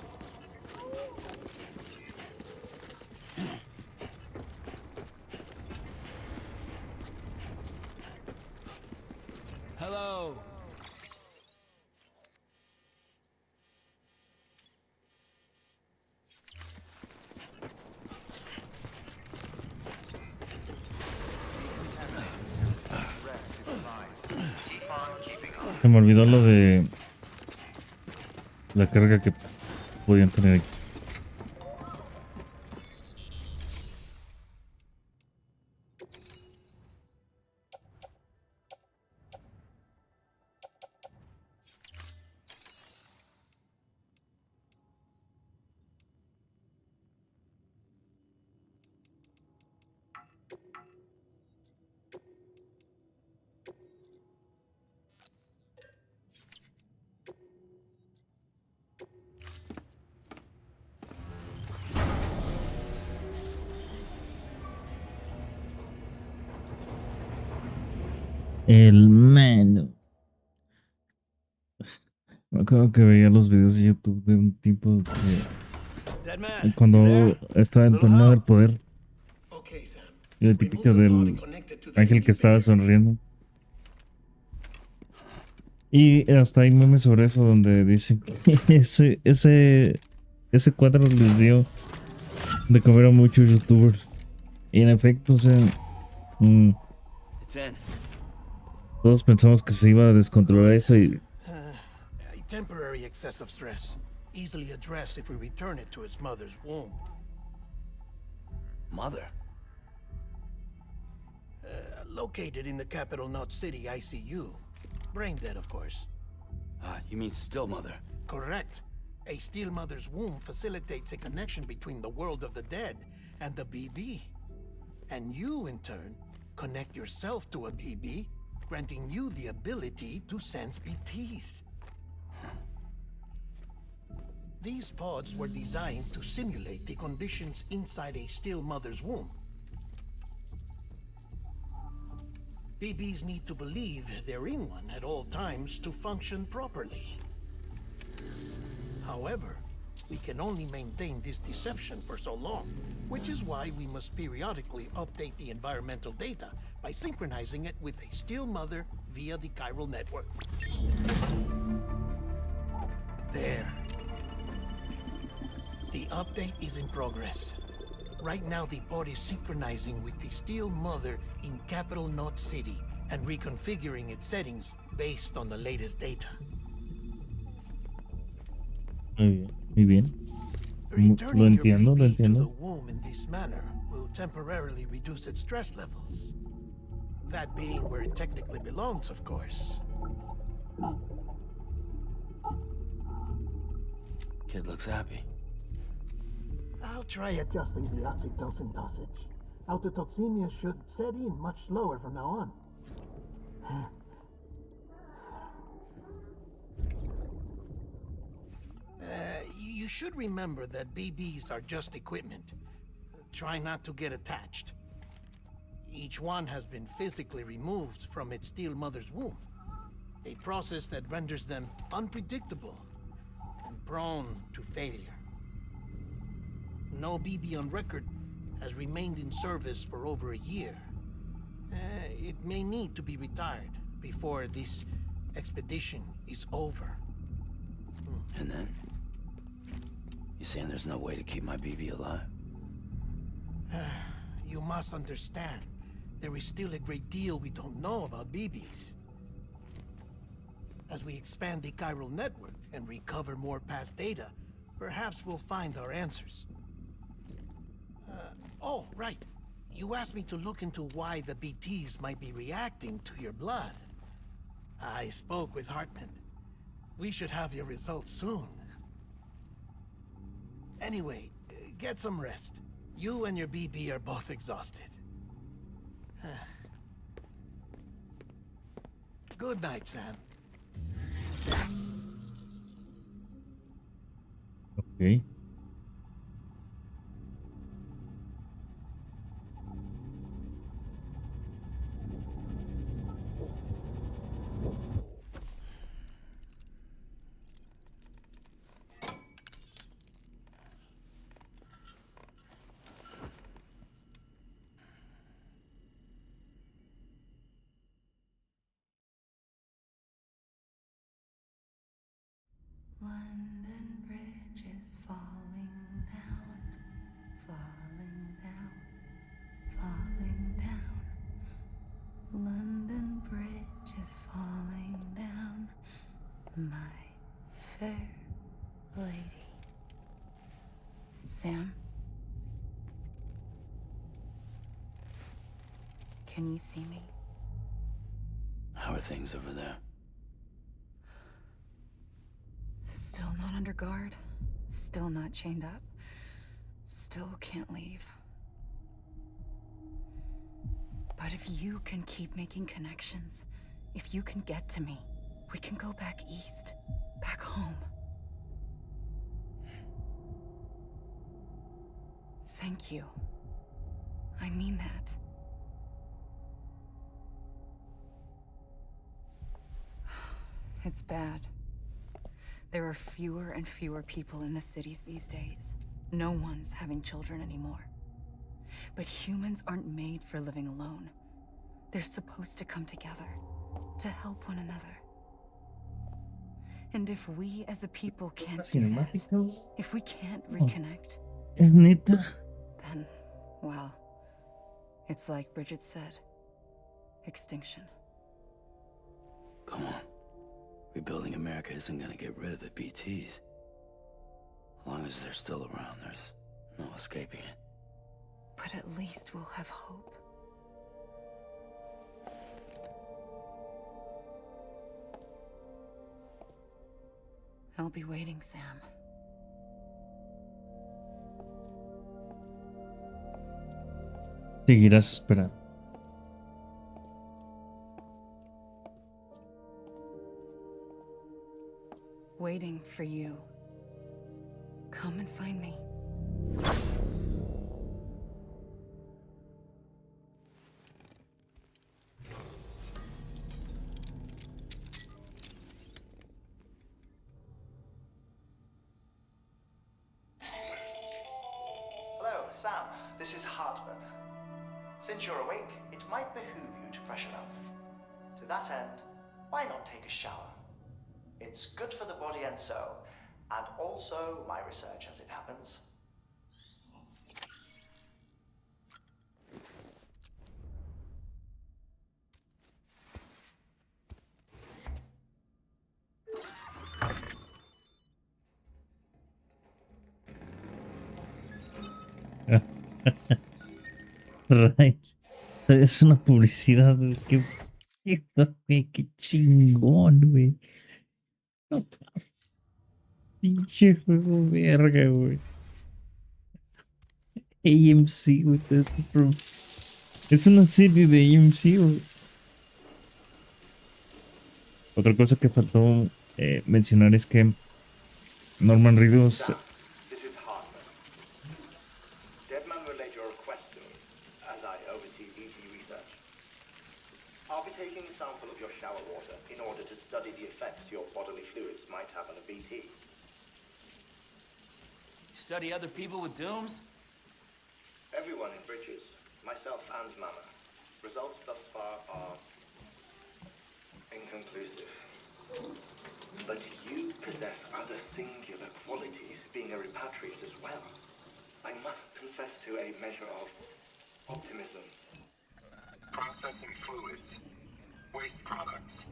Hello. Rest is advised. Keep on keeping on. Se me olvidó lo de la carga que podían tener aquí. El mano. Me acuerdo que veía los videos de YouTube de un tipo que Dead man, cuando you there? estaba en Little torneo del help? poder, Okay, Sam. y la We típica moved the body del connected to the ángel que estaba incubator. sonriendo. Y hasta hay memes sobre eso donde dicen que ese cuadro les dio de comer a muchos youtubers. Y en efecto, o sea, It's in. todos pensamos que se iba a descontrolar eso y A temporary excess of stress, easily addressed if we return it to its mother's womb. Mother. Located in the capital Knot City ICU. Brain dead, of course. You mean still mother? Correct. A steel mother's womb facilitates a connection between the world of the dead and the BB. And you, in turn, connect yourself to a BB, granting you the ability to sense BTs. These pods were designed to simulate the conditions inside a still mother's womb. BBs need to believe they're in one at all times to function properly. However, we can only maintain this deception for so long, which is why we must periodically update the environmental data by synchronizing it with a still mother via the chiral network. There. The update is in progress. Right now, the pod is synchronizing with the still mother in Capital Knot City and reconfiguring its settings based on the latest data. Muy bien. Lo Returning your entiendo, lo baby to the entiendo. womb in this manner will temporarily reduce its stress levels. That being where it technically belongs, of course. Kid looks happy. I'll try adjusting the oxytocin dosage. Autotoxemia should set in much slower from now on. You should remember that BBs are just equipment. Try not to get attached. Each one has been physically removed from its still mother's womb. A process that renders them unpredictable and prone to failure. No BB on record has remained in service for over a year. It may need to be retired before this expedition is over. And then? You saying there's no way to keep my BB alive? You must understand, there is still a great deal we don't know about BBs. As we expand the chiral network and recover more past data, perhaps we'll find our answers. Oh, right. You asked me to look into why the BTs might be reacting to your blood. I spoke with Hartman. We should have your results soon. Anyway, get some rest. You and your BB are both exhausted. Good night, Sam. Ok. London Bridge is falling down, falling down, falling down. London Bridge is falling down, my fair lady. Sam? Can you see me? How are things over there? Still not under guard, still not chained up, still can't leave. But if you can keep making connections, if you can get to me, we can go back east, back home. Thank you. I mean that. It's bad. There are fewer and fewer people in the cities these days. No one's having children anymore. But humans aren't made for living alone. They're supposed to come together, to help one another. And if we as a people can't do that, Cinemática. if we can't reconnect, Es neta. then, well, it's like Bridget said, extinction. Come on. Rebuilding America isn't gonna get rid of the BTs. As long as they're still around, there's no escaping it. But at least we'll have hope. I'll be waiting, Sam. Seguirás esperando. Waiting for you. Come and find me. Hello, Sam. This is Hartman. Since you're awake, it might behoove you to freshen up. To that end, why not take a shower? It's good for the body and soul, and also my research as it happens. Ray, es una publicidad, güey. Qué pedo, güey. Qué chingón, güey. No, pinche juego verga, güey. AMC, güey. Es una serie de AMC, güey. Otra cosa que faltó mencionar es que Norman Reedus. Sam, this is Hartman. Deadman relayed your request to me, as I oversee BT research. I'll be taking a sample of your shower water in order to study the effects your bodily fluids might have on a BT. Study other people with dooms? Everyone in Bridges, myself and Mama. Results thus far are inconclusive. But you possess other singular qualities, being a repatriate as well. I must confess to a measure of optimism. Processing fluids. Waste products.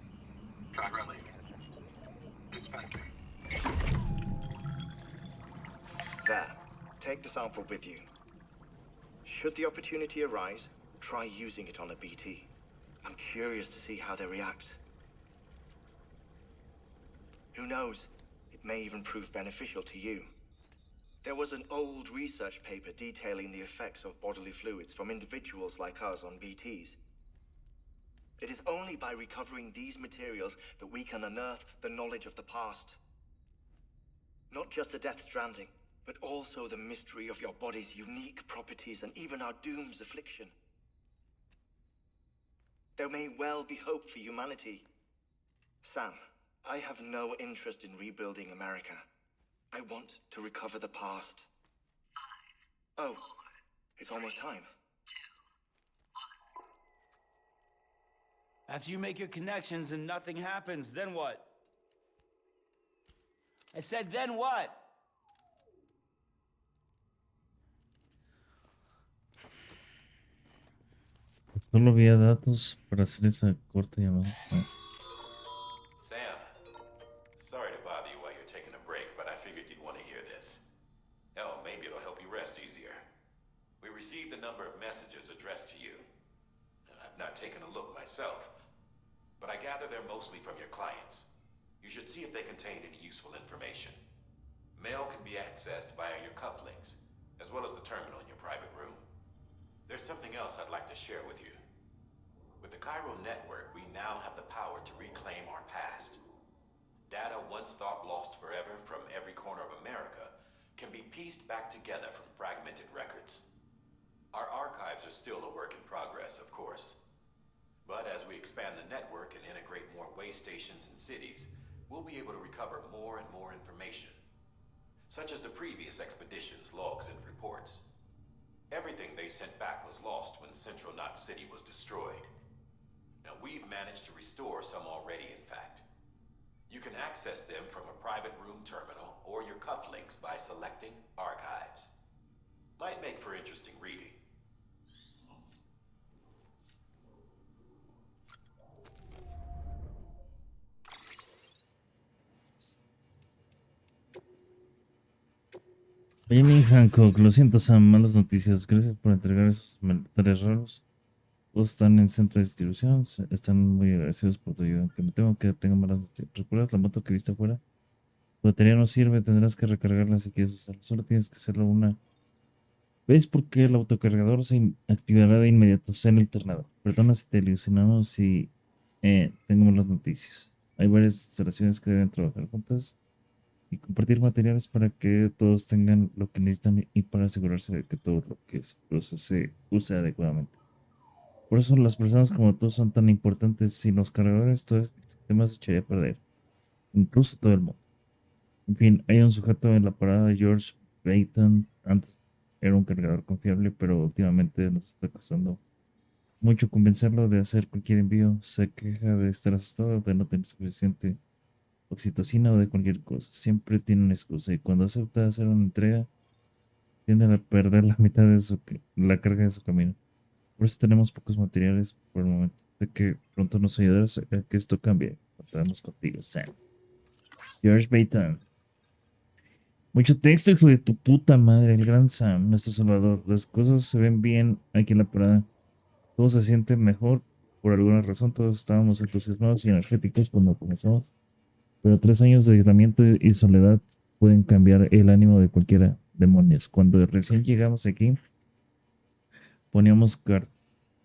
Drilling. Dispensing. There. Take the sample with you. Should the opportunity arise, try using it on a BT. I'm curious to see how they react. Who knows? It may even prove beneficial to you. There was an old research paper detailing the effects of bodily fluids from individuals like us on BTs. It is only by recovering these materials that we can unearth the knowledge of the past. Not just the Death Stranding, but also the mystery of your body's unique properties and even our doom's affliction. There may well be hope for humanity. Sam, I have no interest in rebuilding America. I want to recover the past. Oh, it's almost time. After you make your connections and nothing happens, then what? I said, then what? Solo había datos para hacer esa corta llamada. Sam, sorry to bother you while you're taking a break, but I figured you'd want to hear this. Hell, maybe it'll help you rest easier. We received a number of messages addressed to you. I've not taken a look myself, but I gather they're mostly from your clients. You should see if they contain any useful information. Mail can be accessed via your cufflinks, as well as the terminal in your private room. There's something else I'd like to share with you. With the Chiral network, we now have the power to reclaim our past. Data once thought lost forever from every corner of America can be pieced back together from fragmented records. Our archives are still a work in progress, of course. But as we expand the network and integrate more way stations and cities, we'll be able to recover more and more information, such as the previous expedition's logs and reports. Everything they sent back was lost when Central Knot City was destroyed. Now we've managed to restore some already, in fact. You can access them from a private room terminal or your cufflinks by selecting Archives. Might make for interesting reading. Oye, mi Hancock, lo siento, Sam, malas noticias. Gracias por entregar esos militares raros. Todos están en centro de distribución. Están muy agradecidos por tu ayuda. Aunque me temo que tenga malas noticias. ¿Recuerdas la moto que viste afuera? Tu batería no sirve, tendrás que recargarla si quieres usarla. Solo tienes que hacerlo una vez porque el autocargador se activará de inmediato. Sea en el internado. Perdona si te ilusionamos y tengo malas noticias. Hay varias instalaciones que deben trabajar juntas y compartir materiales para que todos tengan lo que necesitan y para asegurarse de que todo lo que se produce se use adecuadamente. Por eso las personas como tú son tan importantes. Sin los cargadores, todo este sistema se echaría a perder, incluso todo el mundo. En fin, hay un sujeto en la parada, George Payton. Antes era un cargador confiable, pero últimamente nos está costando mucho convencerlo de hacer cualquier envío. Se queja de estar asustado, de no tener suficiente oxitocina o de cualquier cosa. Siempre tiene una excusa y cuando acepta hacer una entrega, tiende a perder la mitad de la carga de su camino. Por eso tenemos pocos materiales por el momento. Sé que pronto nos ayudarás a que esto cambie. Contamos contigo, Sam. George Payton. Mucho texto, hijo de tu puta madre, el gran Sam, nuestro salvador. Las cosas se ven bien aquí en la parada. Todo se siente mejor. Por alguna razón, todos estábamos entusiasmados y energéticos cuando comenzamos. Pero 3 años de aislamiento y soledad pueden cambiar el ánimo de cualquiera. Demonios. Cuando recién llegamos aquí, poníamos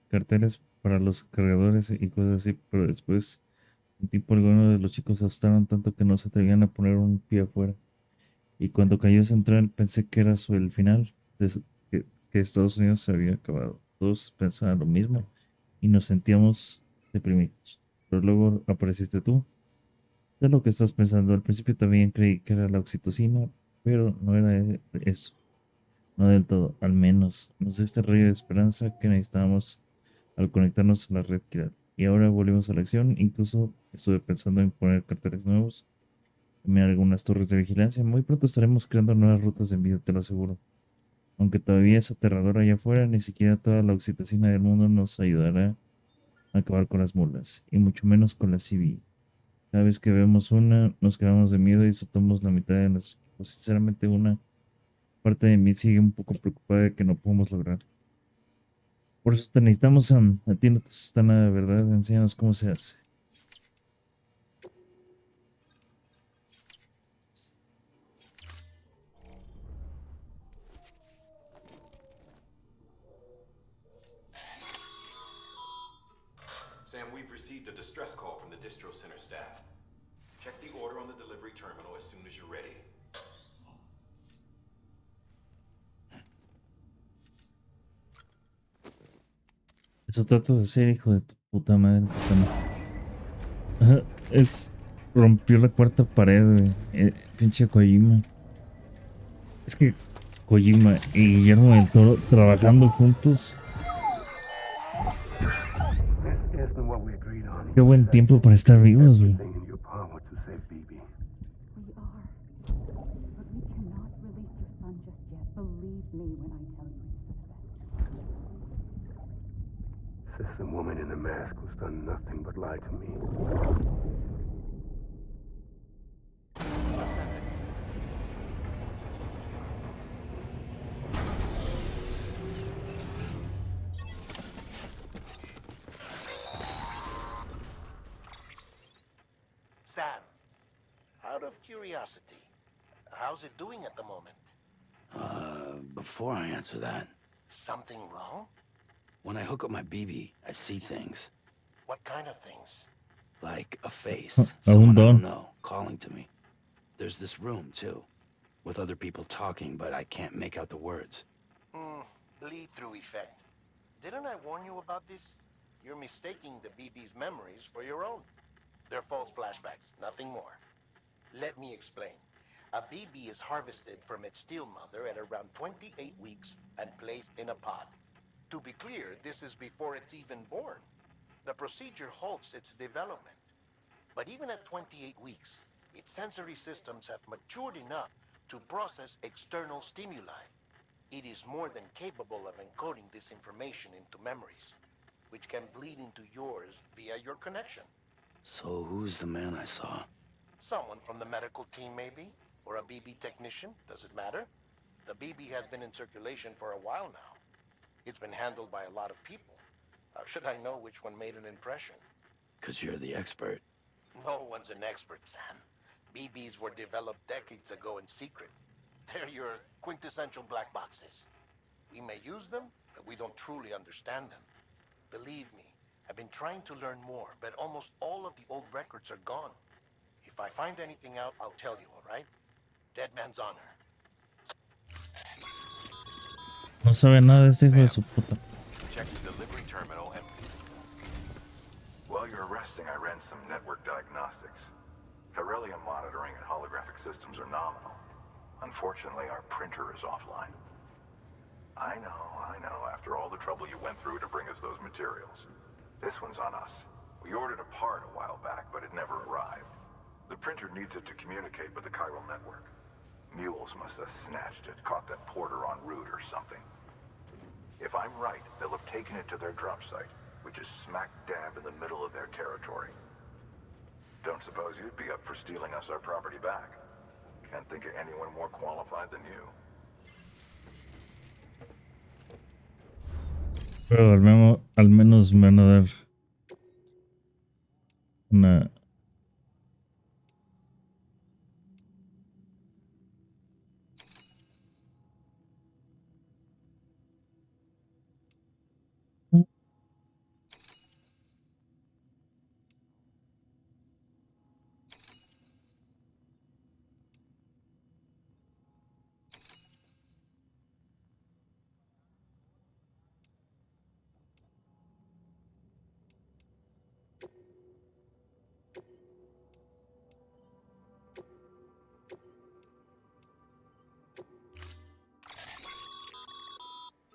carteles para los cargadores y cosas así, pero después, un tipo alguno de los chicos se asustaron tanto que no se atrevían a poner un pie afuera. Y cuando cayó Central, pensé que era el final, que Estados Unidos se había acabado. Todos pensaban lo mismo y nos sentíamos deprimidos. Pero luego apareciste tú. Es lo que estás pensando. Al principio también creí que era la oxitocina, pero no era eso. No del todo. Al menos nos dio este rayo de esperanza que necesitábamos al conectarnos a la red Kiral. Y ahora volvimos a la acción. Incluso estuve pensando en poner carteles nuevos, también algunas torres de vigilancia. Muy pronto estaremos creando nuevas rutas de envío, te lo aseguro. Aunque todavía es aterrador allá afuera, ni siquiera toda la oxitocina del mundo nos ayudará a acabar con las mulas, y mucho menos con la CB. Cada vez que vemos una, nos quedamos de miedo y soltamos la mitad de nuestro equipo. Sinceramente, una parte de mí sigue un poco preocupada de que no podemos lograr. Por eso te necesitamos, Sam. A ti no te asusta nada, ¿verdad? Enséñanos cómo se hace. Sam, we've received a distress call from the distro center staff. Check the order on the delivery terminal as soon as you're ready. Eso trato de hacer, hijo de tu puta madre. Ajá, rompió la cuarta pared, güey. Pinche Kojima. Es que Kojima y Guillermo del Toro trabajando juntos. Qué buen tiempo para estar vivos, güey. The woman in the mask who's done nothing but lie to me. Sam, out of curiosity, how's it doing at the moment? Before I answer that, Something wrong? when I hook up my BB, I see things. What kind of things? Like a face, Aún someone I don't don. know, calling to me. There's this room, too, with other people talking, but I can't make out the words. Bleed-through effect. Didn't I warn you about this? You're mistaking the BB's memories for your own. They're false flashbacks, nothing more. Let me explain. A BB is harvested from its steel mother at around 28 weeks and placed in a pod. To be clear, this is before it's even born. The procedure halts its development. But even at 28 weeks, its sensory systems have matured enough to process external stimuli. It is more than capable of encoding this information into memories, which can bleed into yours via your connection. So who's the man I saw? Someone from the medical team, maybe? Or a BB technician? Does it matter? The BB has been in circulation for a while now. It's been handled by a lot of people. How should I know which one made an impression? 'Cause you're the expert. No one's an expert, Sam. BBs were developed decades ago in secret. They're your quintessential black boxes. We may use them, but we don't truly understand them. Believe me, I've been trying to learn more, but almost all of the old records are gone. If I find anything out, I'll tell you, all right? dead man's honor. No sabe nada de ese hijo de su puta. Check the delivery terminal and... While you're resting, I ran some network diagnostics. Beryllium monitoring and holographic systems are nominal. Unfortunately, our printer is offline. I know. After all the trouble you went through to bring us those materials. This one's on us. We ordered a part a while back, but it never arrived. The printer needs it to communicate with the chiral network. Mules must have snatched it, caught that porter en route or something. If I'm right, they'll have taken it to their drop site, which is smack dab in the middle of their territory. Don't suppose you'd be up for stealing us our property back? Can't think of anyone more qualified than you. Pero al menos me van a dar una...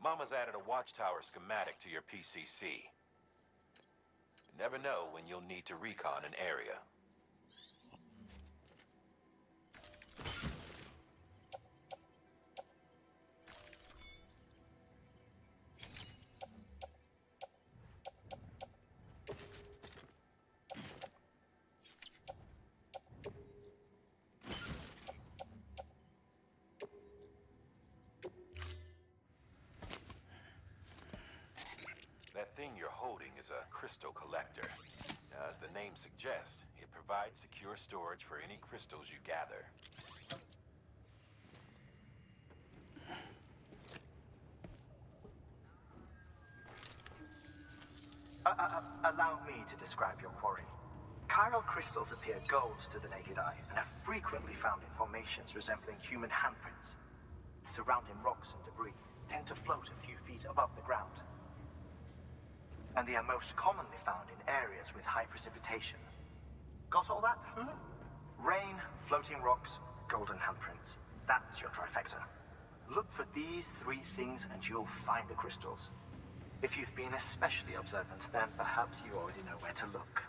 Mama's added a watchtower schematic to your PCC. You never know when you'll need to recon an area. That thing you're holding is a crystal collector. Now, as the name suggests, it provides secure storage for any crystals you gather. Allow me to describe your quarry. Chiral crystals appear gold to the naked eye and are frequently found in formations resembling human handprints. Surrounding rocks and debris tend to float a few feet above the ground. And they are most commonly found in areas with high precipitation. Got all that? Rain, floating rocks, golden handprints. That's your trifecta. Look for these three things and you'll find the crystals. If you've been especially observant, then perhaps you already know where to look.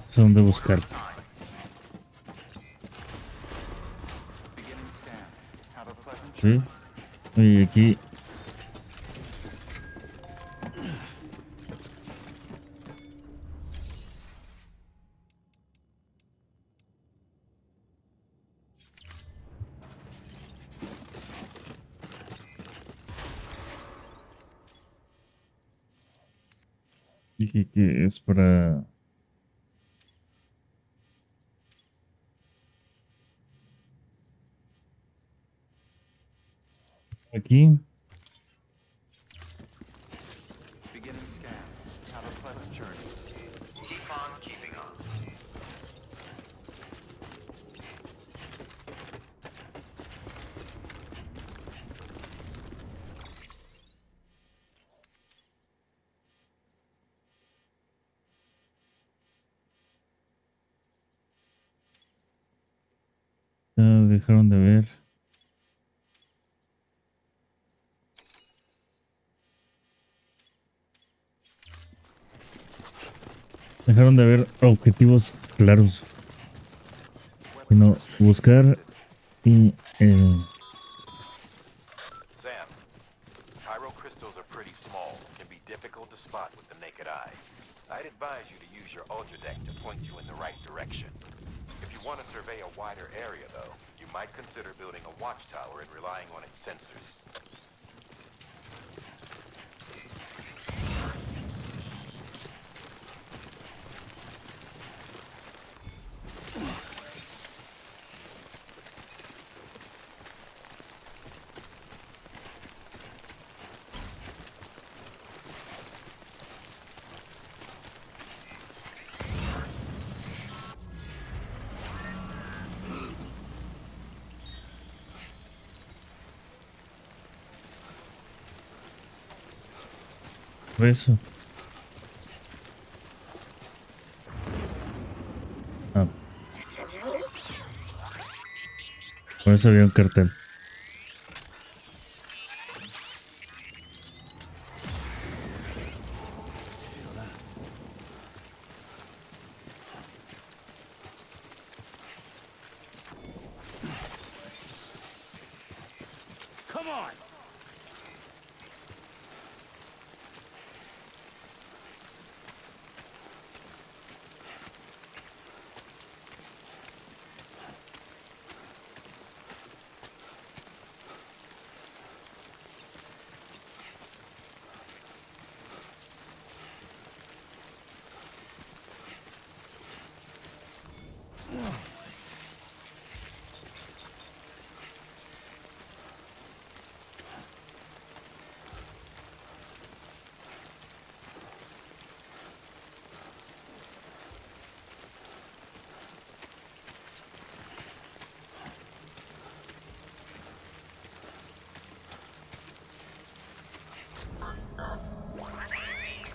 Son de buscar. Beginning scan. Have a pleasant Sí. journey. Oye, aquí... Dije que es para... Aquí. Beginning scan. Have a pleasant journey. Keep on keeping on. Ya dejaron de ver. Dejaron de haber objetivos claros. Sino buscar y... Sam, chiral crystals are pretty small, can be difficult to spot with the naked eye. I'd advise you to use your ultra deck to point you in the right direction. If you want to survey a wider area, though, you might consider building a watchtower and relying on its sensors. Por eso. Ah, por eso había un cartel. Come on!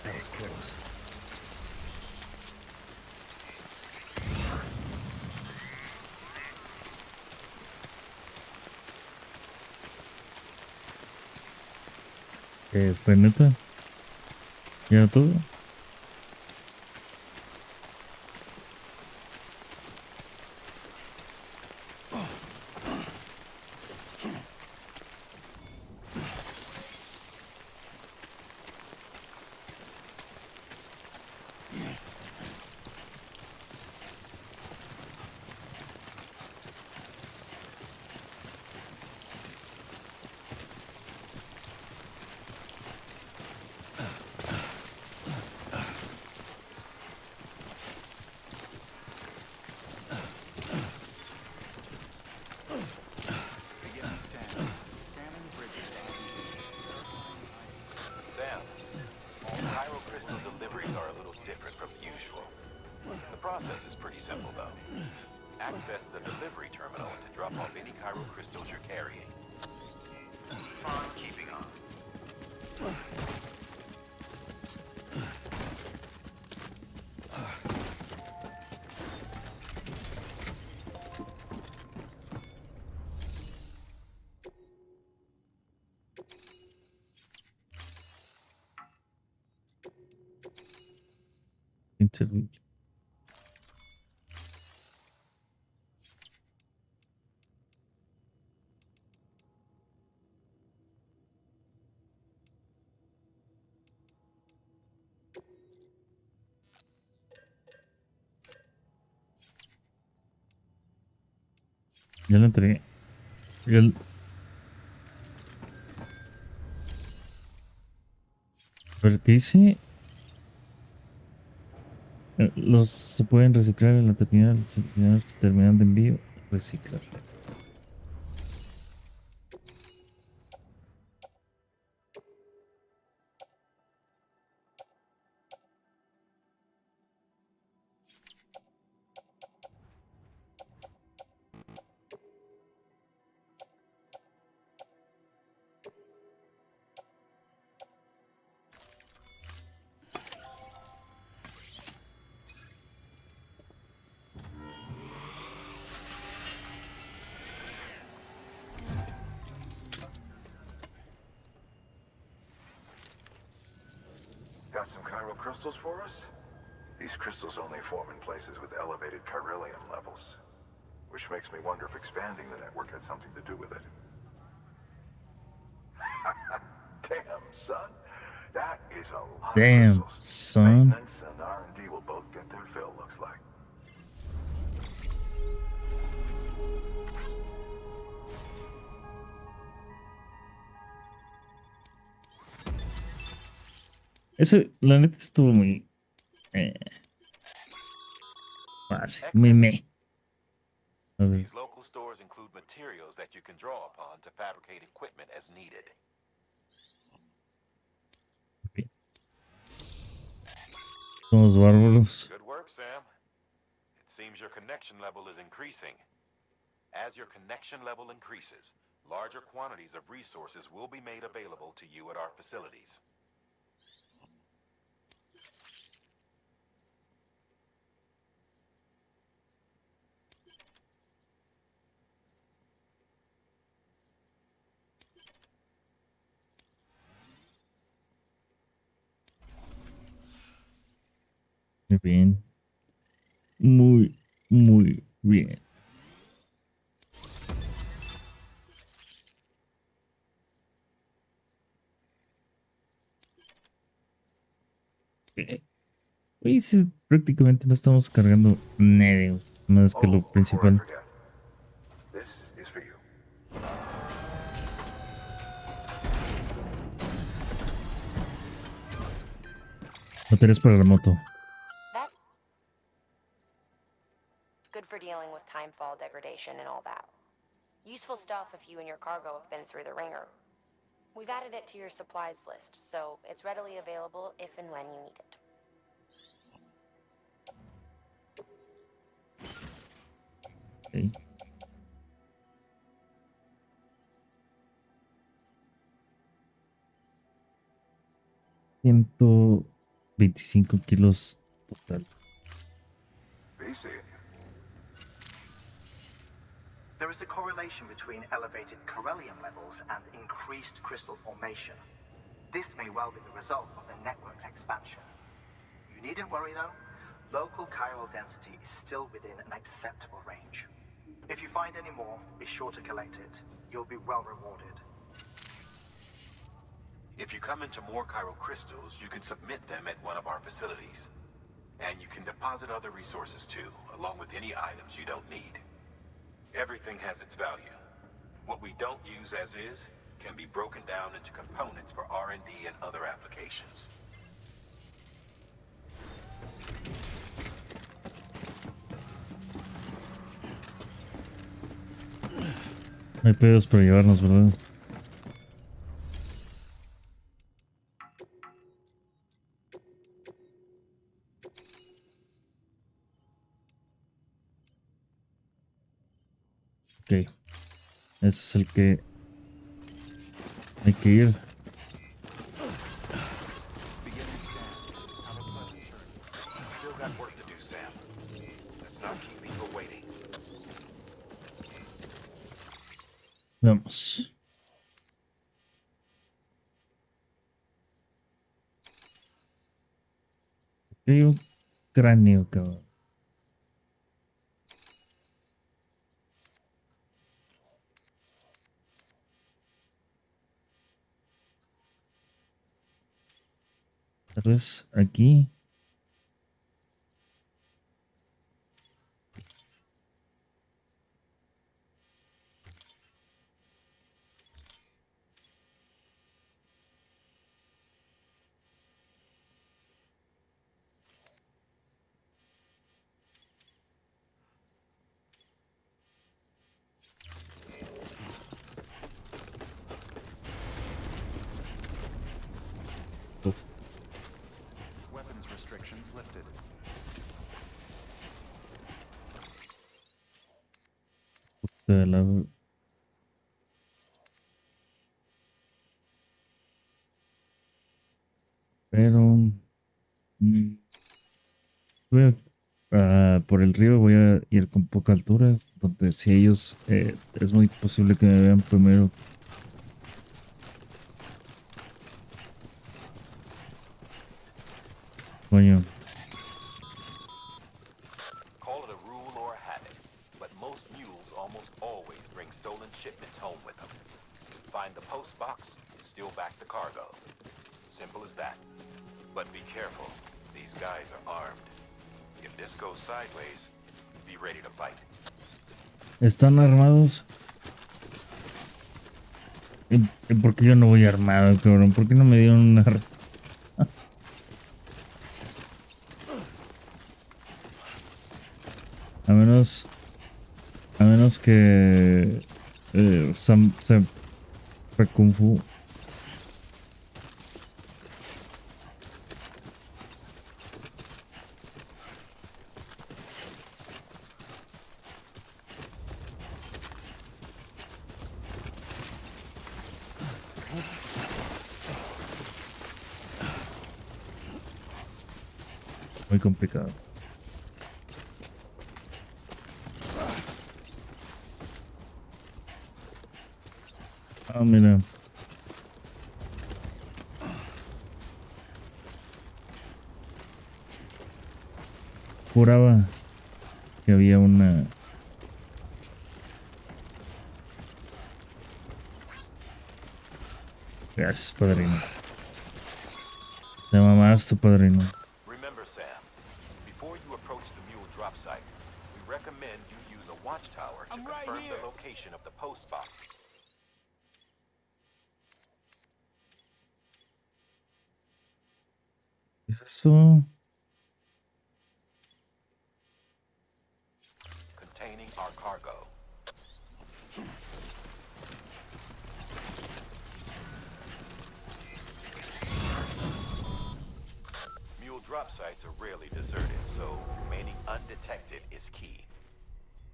That was close. Fue neta. Ya todo. Sam, Cairo crystal deliveries are a little different from usual. The process is pretty simple, though. Access the delivery terminal to drop off any Cairo crystals you're carrying. On keeping on. Inservible. Ya lo entregué. A ver, ¿qué dice? Los se pueden reciclar en la terminal. Seleccionados que terminan de envío. Reciclar. Got some chiral crystals for us? These crystals only form in places with elevated chiralium levels, which makes me wonder if expanding the network had something to do with it. Damn, son. That is a lot Damn, of crystals. son. Maintenance and R&D will both get their fill, looks like. Eso, la neta estuvo muy fácil. Muy me. A ver. These local stores include materials that you can draw upon to fabricate equipment as needed. Somos bárbaros. Good work, Sam. It seems your connection level is increasing. As your connection level increases, larger quantities of resources will be made available to you at our facilities. Muy bien. Muy, muy bien. Oye, sí, prácticamente no estamos cargando nada más que lo Oh, before I principal. forget, this is for you. Baterías para la moto. That's good for dealing with timefall degradation and all that. Useful stuff if you and your cargo have been through the ringer. We've added it to your supplies list, so it's readily available if and when you need it. Ok. 125 kilos total. Be seeing you. There is a correlation between elevated Corellium levels and increased crystal formation. This may well be the result of the network's expansion. You needn't worry though. Local chiral density is still within an acceptable range. If you find any more, be sure to collect it. You'll be well rewarded. If you come into more chiral crystals, you can submit them at one of our facilities. And you can deposit other resources too, along with any items you don't need. Everything has its value. What we don't use as is can be broken down into components for R&D and other applications. No hay pedos para llevarnos, ¿verdad? Ok. Ese es el que hay que ir. Beginning scan. Have a pleasant journey. Still got work to do, Sam. Let's not keep people waiting. Vamos. Hay un cráneo, cabrón. Tal vez aquí. Uf, Weapons restrictions lifted. de la- Pero voy por el río voy a ir con poca altura, donde si ellos es muy posible que me vean primero. Coño, Call it a rule or a habit, but most mules almost always bring stolen shipments home with them. Find the post box, steal back the cargo. Simple as that. But be careful. These guys are armed. If this goes sideways, be ready to fight. ¿están armados? ¿Por qué yo no voy armado, cabrón? ¿Por qué no me dieron una arma? A menos. A menos que. Sam se fue Kung Fu. Muy complicado. Ah, mira. Juraba que había una... Gracias, padrino. Te mamaste, padrino. Remember, Sam, before you approach the mule drop site, we recommend you use a watchtower to confirm the location of the post box. ¿Qué es eso? Containing our cargo. Mule drop sites are rarely deserted, so remaining undetected is key.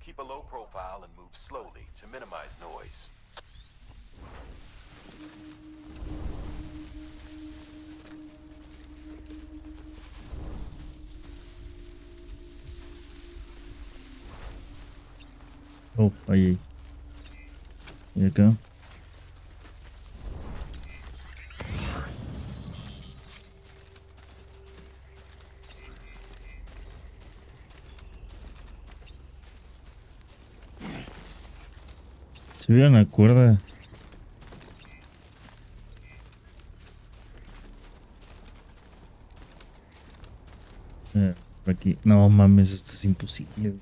Keep a low profile and move slowly to minimize noise. Oh, ahí. ¿Y acá? Si hubiera una cuerda. Por aquí. No mames, esto es imposible.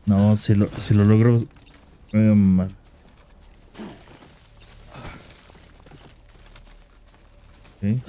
No, si lo logro. Voy a mamar. Ok.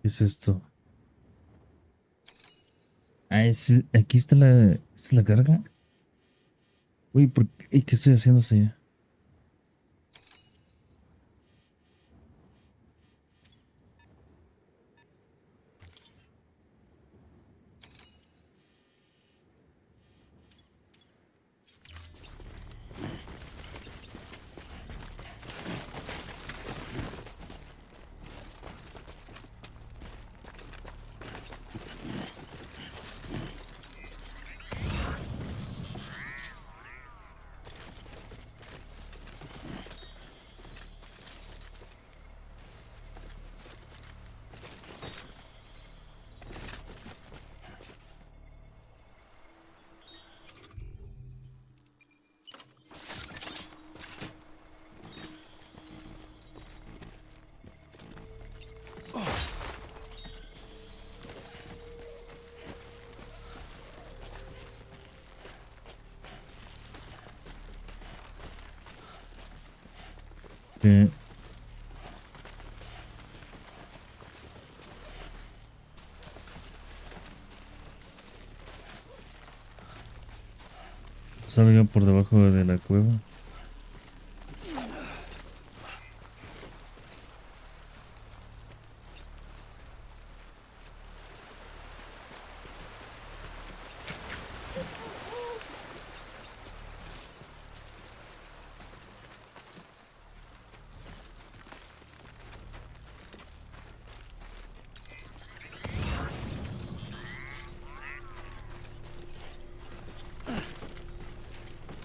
¿Qué es esto? Ah, aquí está ¿esta es la carga? Uy, ¿qué estoy haciendo así? Que salga por debajo de la cueva.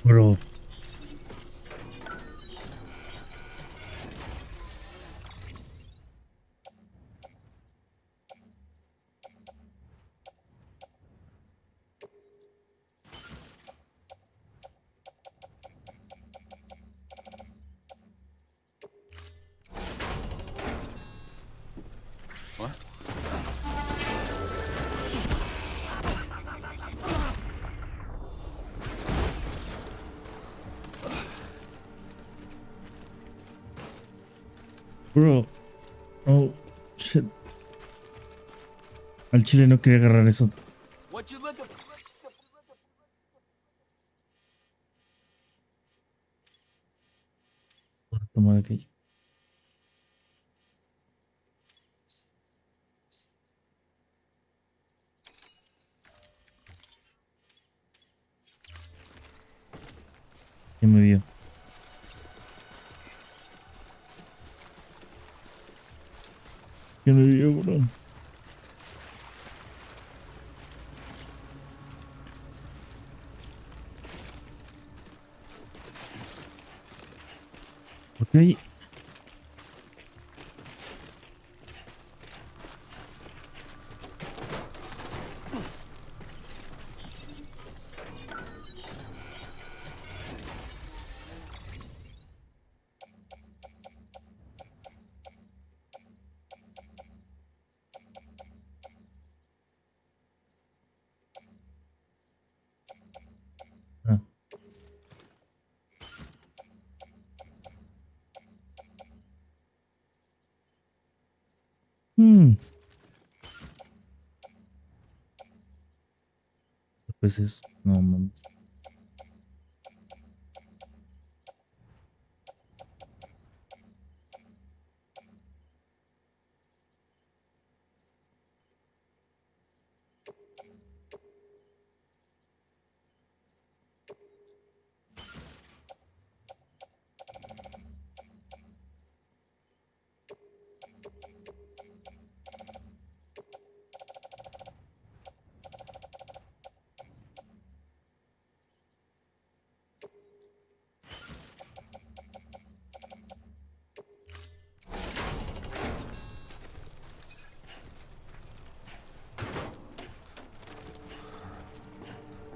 Bro. Bro, oh, shit. Al chile no quería agarrar eso. What you looking for? Para tomar aquello. ¿Quién me vio? ¿Quién me vio, bro? Ok. Ah. Hmm. Pues eso. No mames.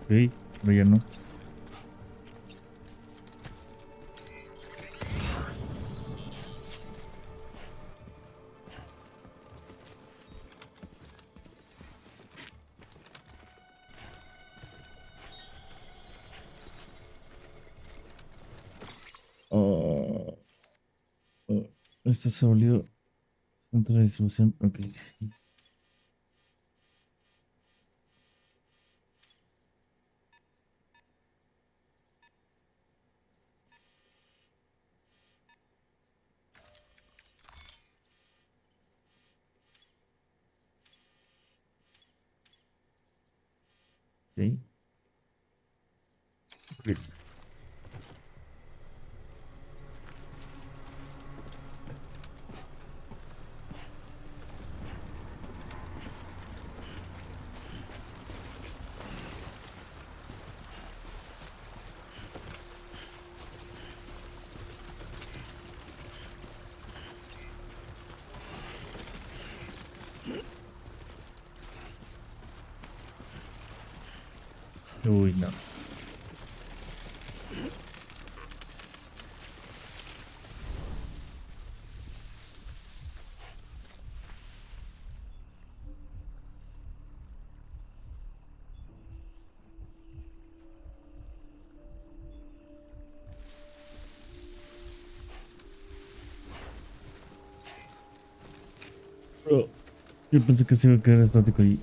Ok, pero ya no. Oh, oh, esto se volvió centro de distribución. Ok. Ok. Ok. Uy, no. Bro, yo pensé que se iba a quedar estático ahí.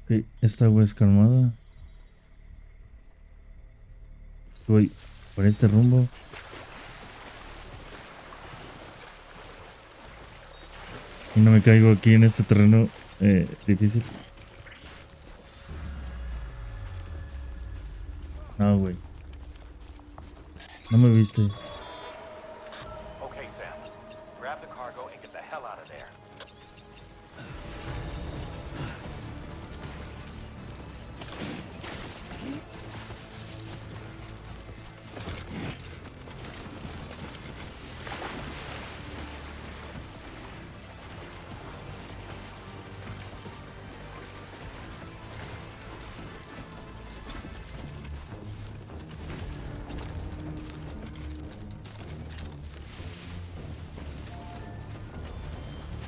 Ok, esta agua es calmada. Voy por este rumbo. Y no me caigo aquí en este terreno difícil. No, güey. No me viste. Okay, Sam. Grab the cargo and get the hell out of there.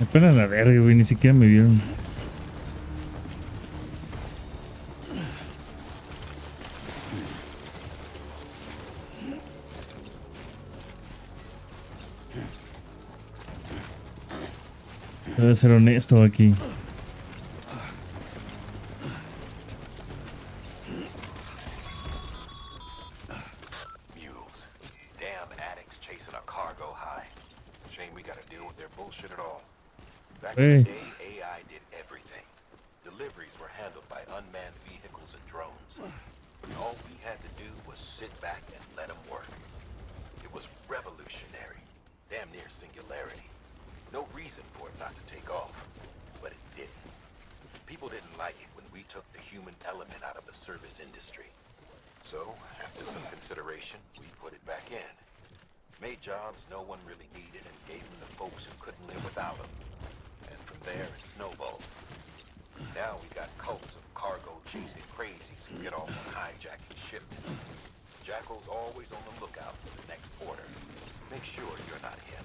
Me pena la verga, güey, ni siquiera me vieron. Debe ser honesto aquí. Mules. Damn addicts chasing a cargo high. Shame we gotta deal with their bullshit at all. Back in the Hey. day, AI did everything. Deliveries were handled by unmanned vehicles and drones. All we had to do was sit back and let them work. It was revolutionary. Damn near singularity. No reason for it not to take off. But it didn't. People didn't like it when we took the human element out of the service industry. So, after some consideration, we put it back in. Made jobs no one really needed and gave them to folks who couldn't live without them. And from there, it snowballed. Now we got cults of cargo-chasing crazies who get off on hijacking shipments. Jackal's always on the lookout for the next order. Make sure you're not him.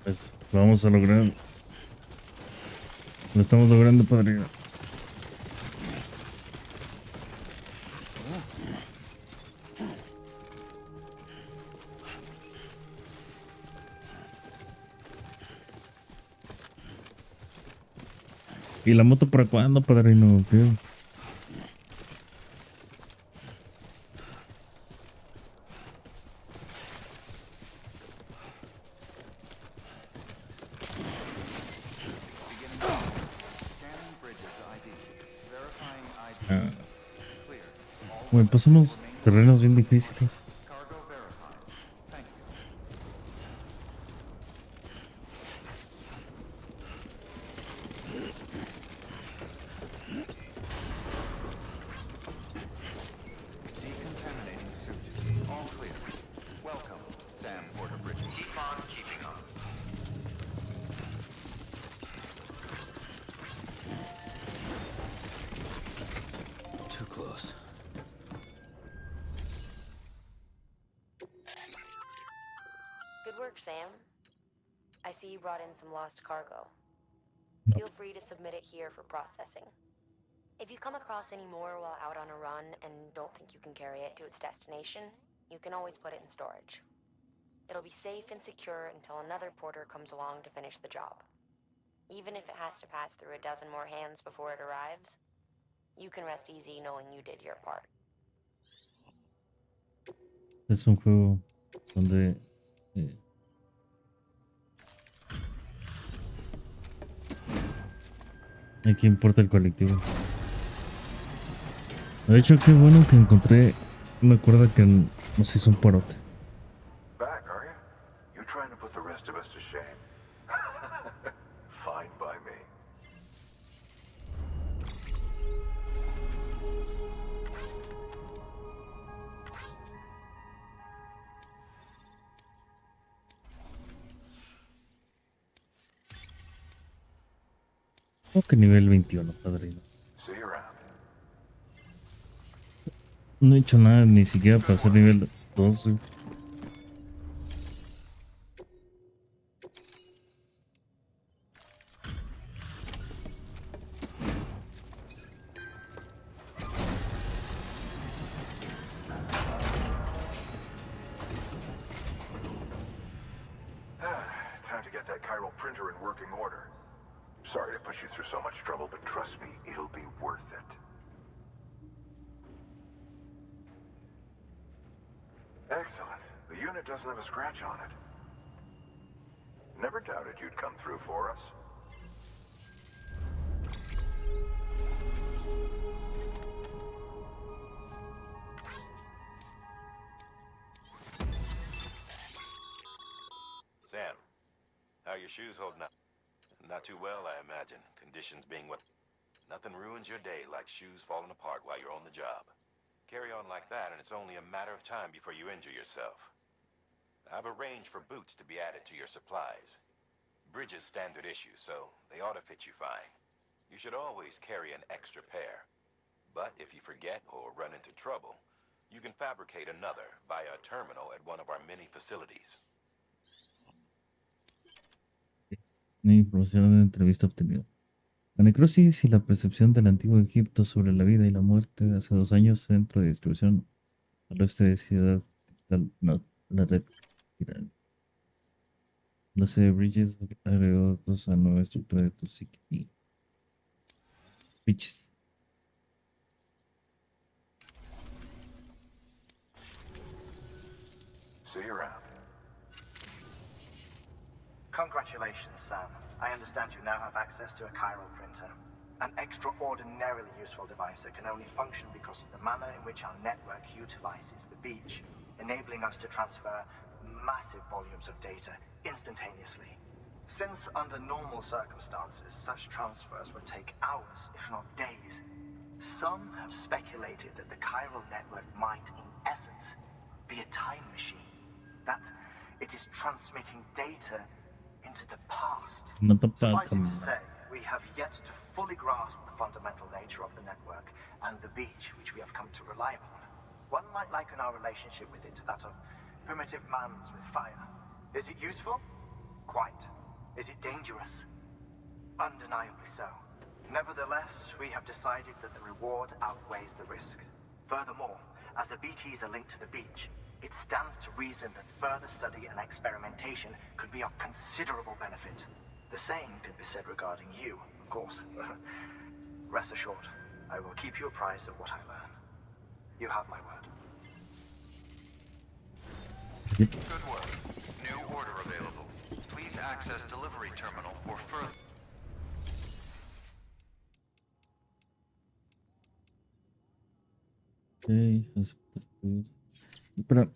Pues vamos a lograr. Lo estamos logrando, padrino. ¿Y la moto para cuándo, padrino? ¿Qué? Scanning bridges ID. Verifying ID. Ah, Clear. All bueno, pasamos terrenos bien difíciles. cargo verified. Thank you. Decontaminating suit. All clear. Welcome, Sam Porter Bridges. Keep on keeping on. Too close. Good work, Sam. I see you brought in some lost cargo. Feel free to submit it here for processing. If you come across any more while out on a run and don't think you can carry it to its destination, you can always put it in storage. It'll be safe and secure until another porter comes along to finish the job. Even if it has to pass through a dozen more hands before it arrives, you can rest easy knowing you did your part. Es un juego donde aquí importa el colectivo. De hecho, qué bueno que encontré una cuerda que nos hizo un parote. Back, are you? You trying to put the rest of us to shame? Fine by me. Creo que nivel 21, padrino. See you around. No he hecho nada ni siquiera para ser nivel 12. Time to get that chiral printer in working order. Sorry to put you through so much trouble, but trust me, it'll be worth it. Excellent. The unit doesn't have a scratch on it. Never doubted you'd come through for us. Sam, how are your shoes holding up? Not too well, I imagine. Conditions being what... Nothing ruins your day like shoes falling apart while you're on the job. Carry on like that, and it's only a matter of time before you injure yourself. I've arranged for boots to be added to your supplies. Bridges standard issue, so they ought to fit you fine. You should always carry an extra pair. But if you forget or run into trouble, you can fabricate another via a terminal at one of our many facilities. Información de entrevista obtenida. La necrosis y la percepción del antiguo Egipto sobre la vida y la muerte hace 2 años, centro de distribución al oeste de Ciudad Capital, no, la red Irán. La sede de Bridges agregó datos a nueva estructura de tu psique. Bitches. See you around. Congratulations, Sam. I understand you now have access to a chiral printer. An extraordinarily useful device that can only function because of the manner in which our network utilizes the beach, enabling us to transfer massive volumes of data instantaneously. Since under normal circumstances, such transfers would take hours, if not days, some have speculated that the chiral network might, in essence, be a time machine. That it is transmitting data into the past. No te Suffice it to pagan. say, we have yet to fully grasp the fundamental nature of the network and the beach which we have come to rely upon. One might liken our relationship with it to that of primitive man's with fire. Is it useful? Quite. Is it dangerous? Undeniably so. Nevertheless, we have decided that the reward outweighs the risk. Furthermore, as the BTs are linked to the beach, it stands to reason that further study and experimentation could be of considerable benefit. The same could be said regarding you, of course. Rest assured, I will keep you apprised of what I learn. You have my word. Good work. New order available. Please access delivery terminal for further... Ok, aceptas pedidos. Espera,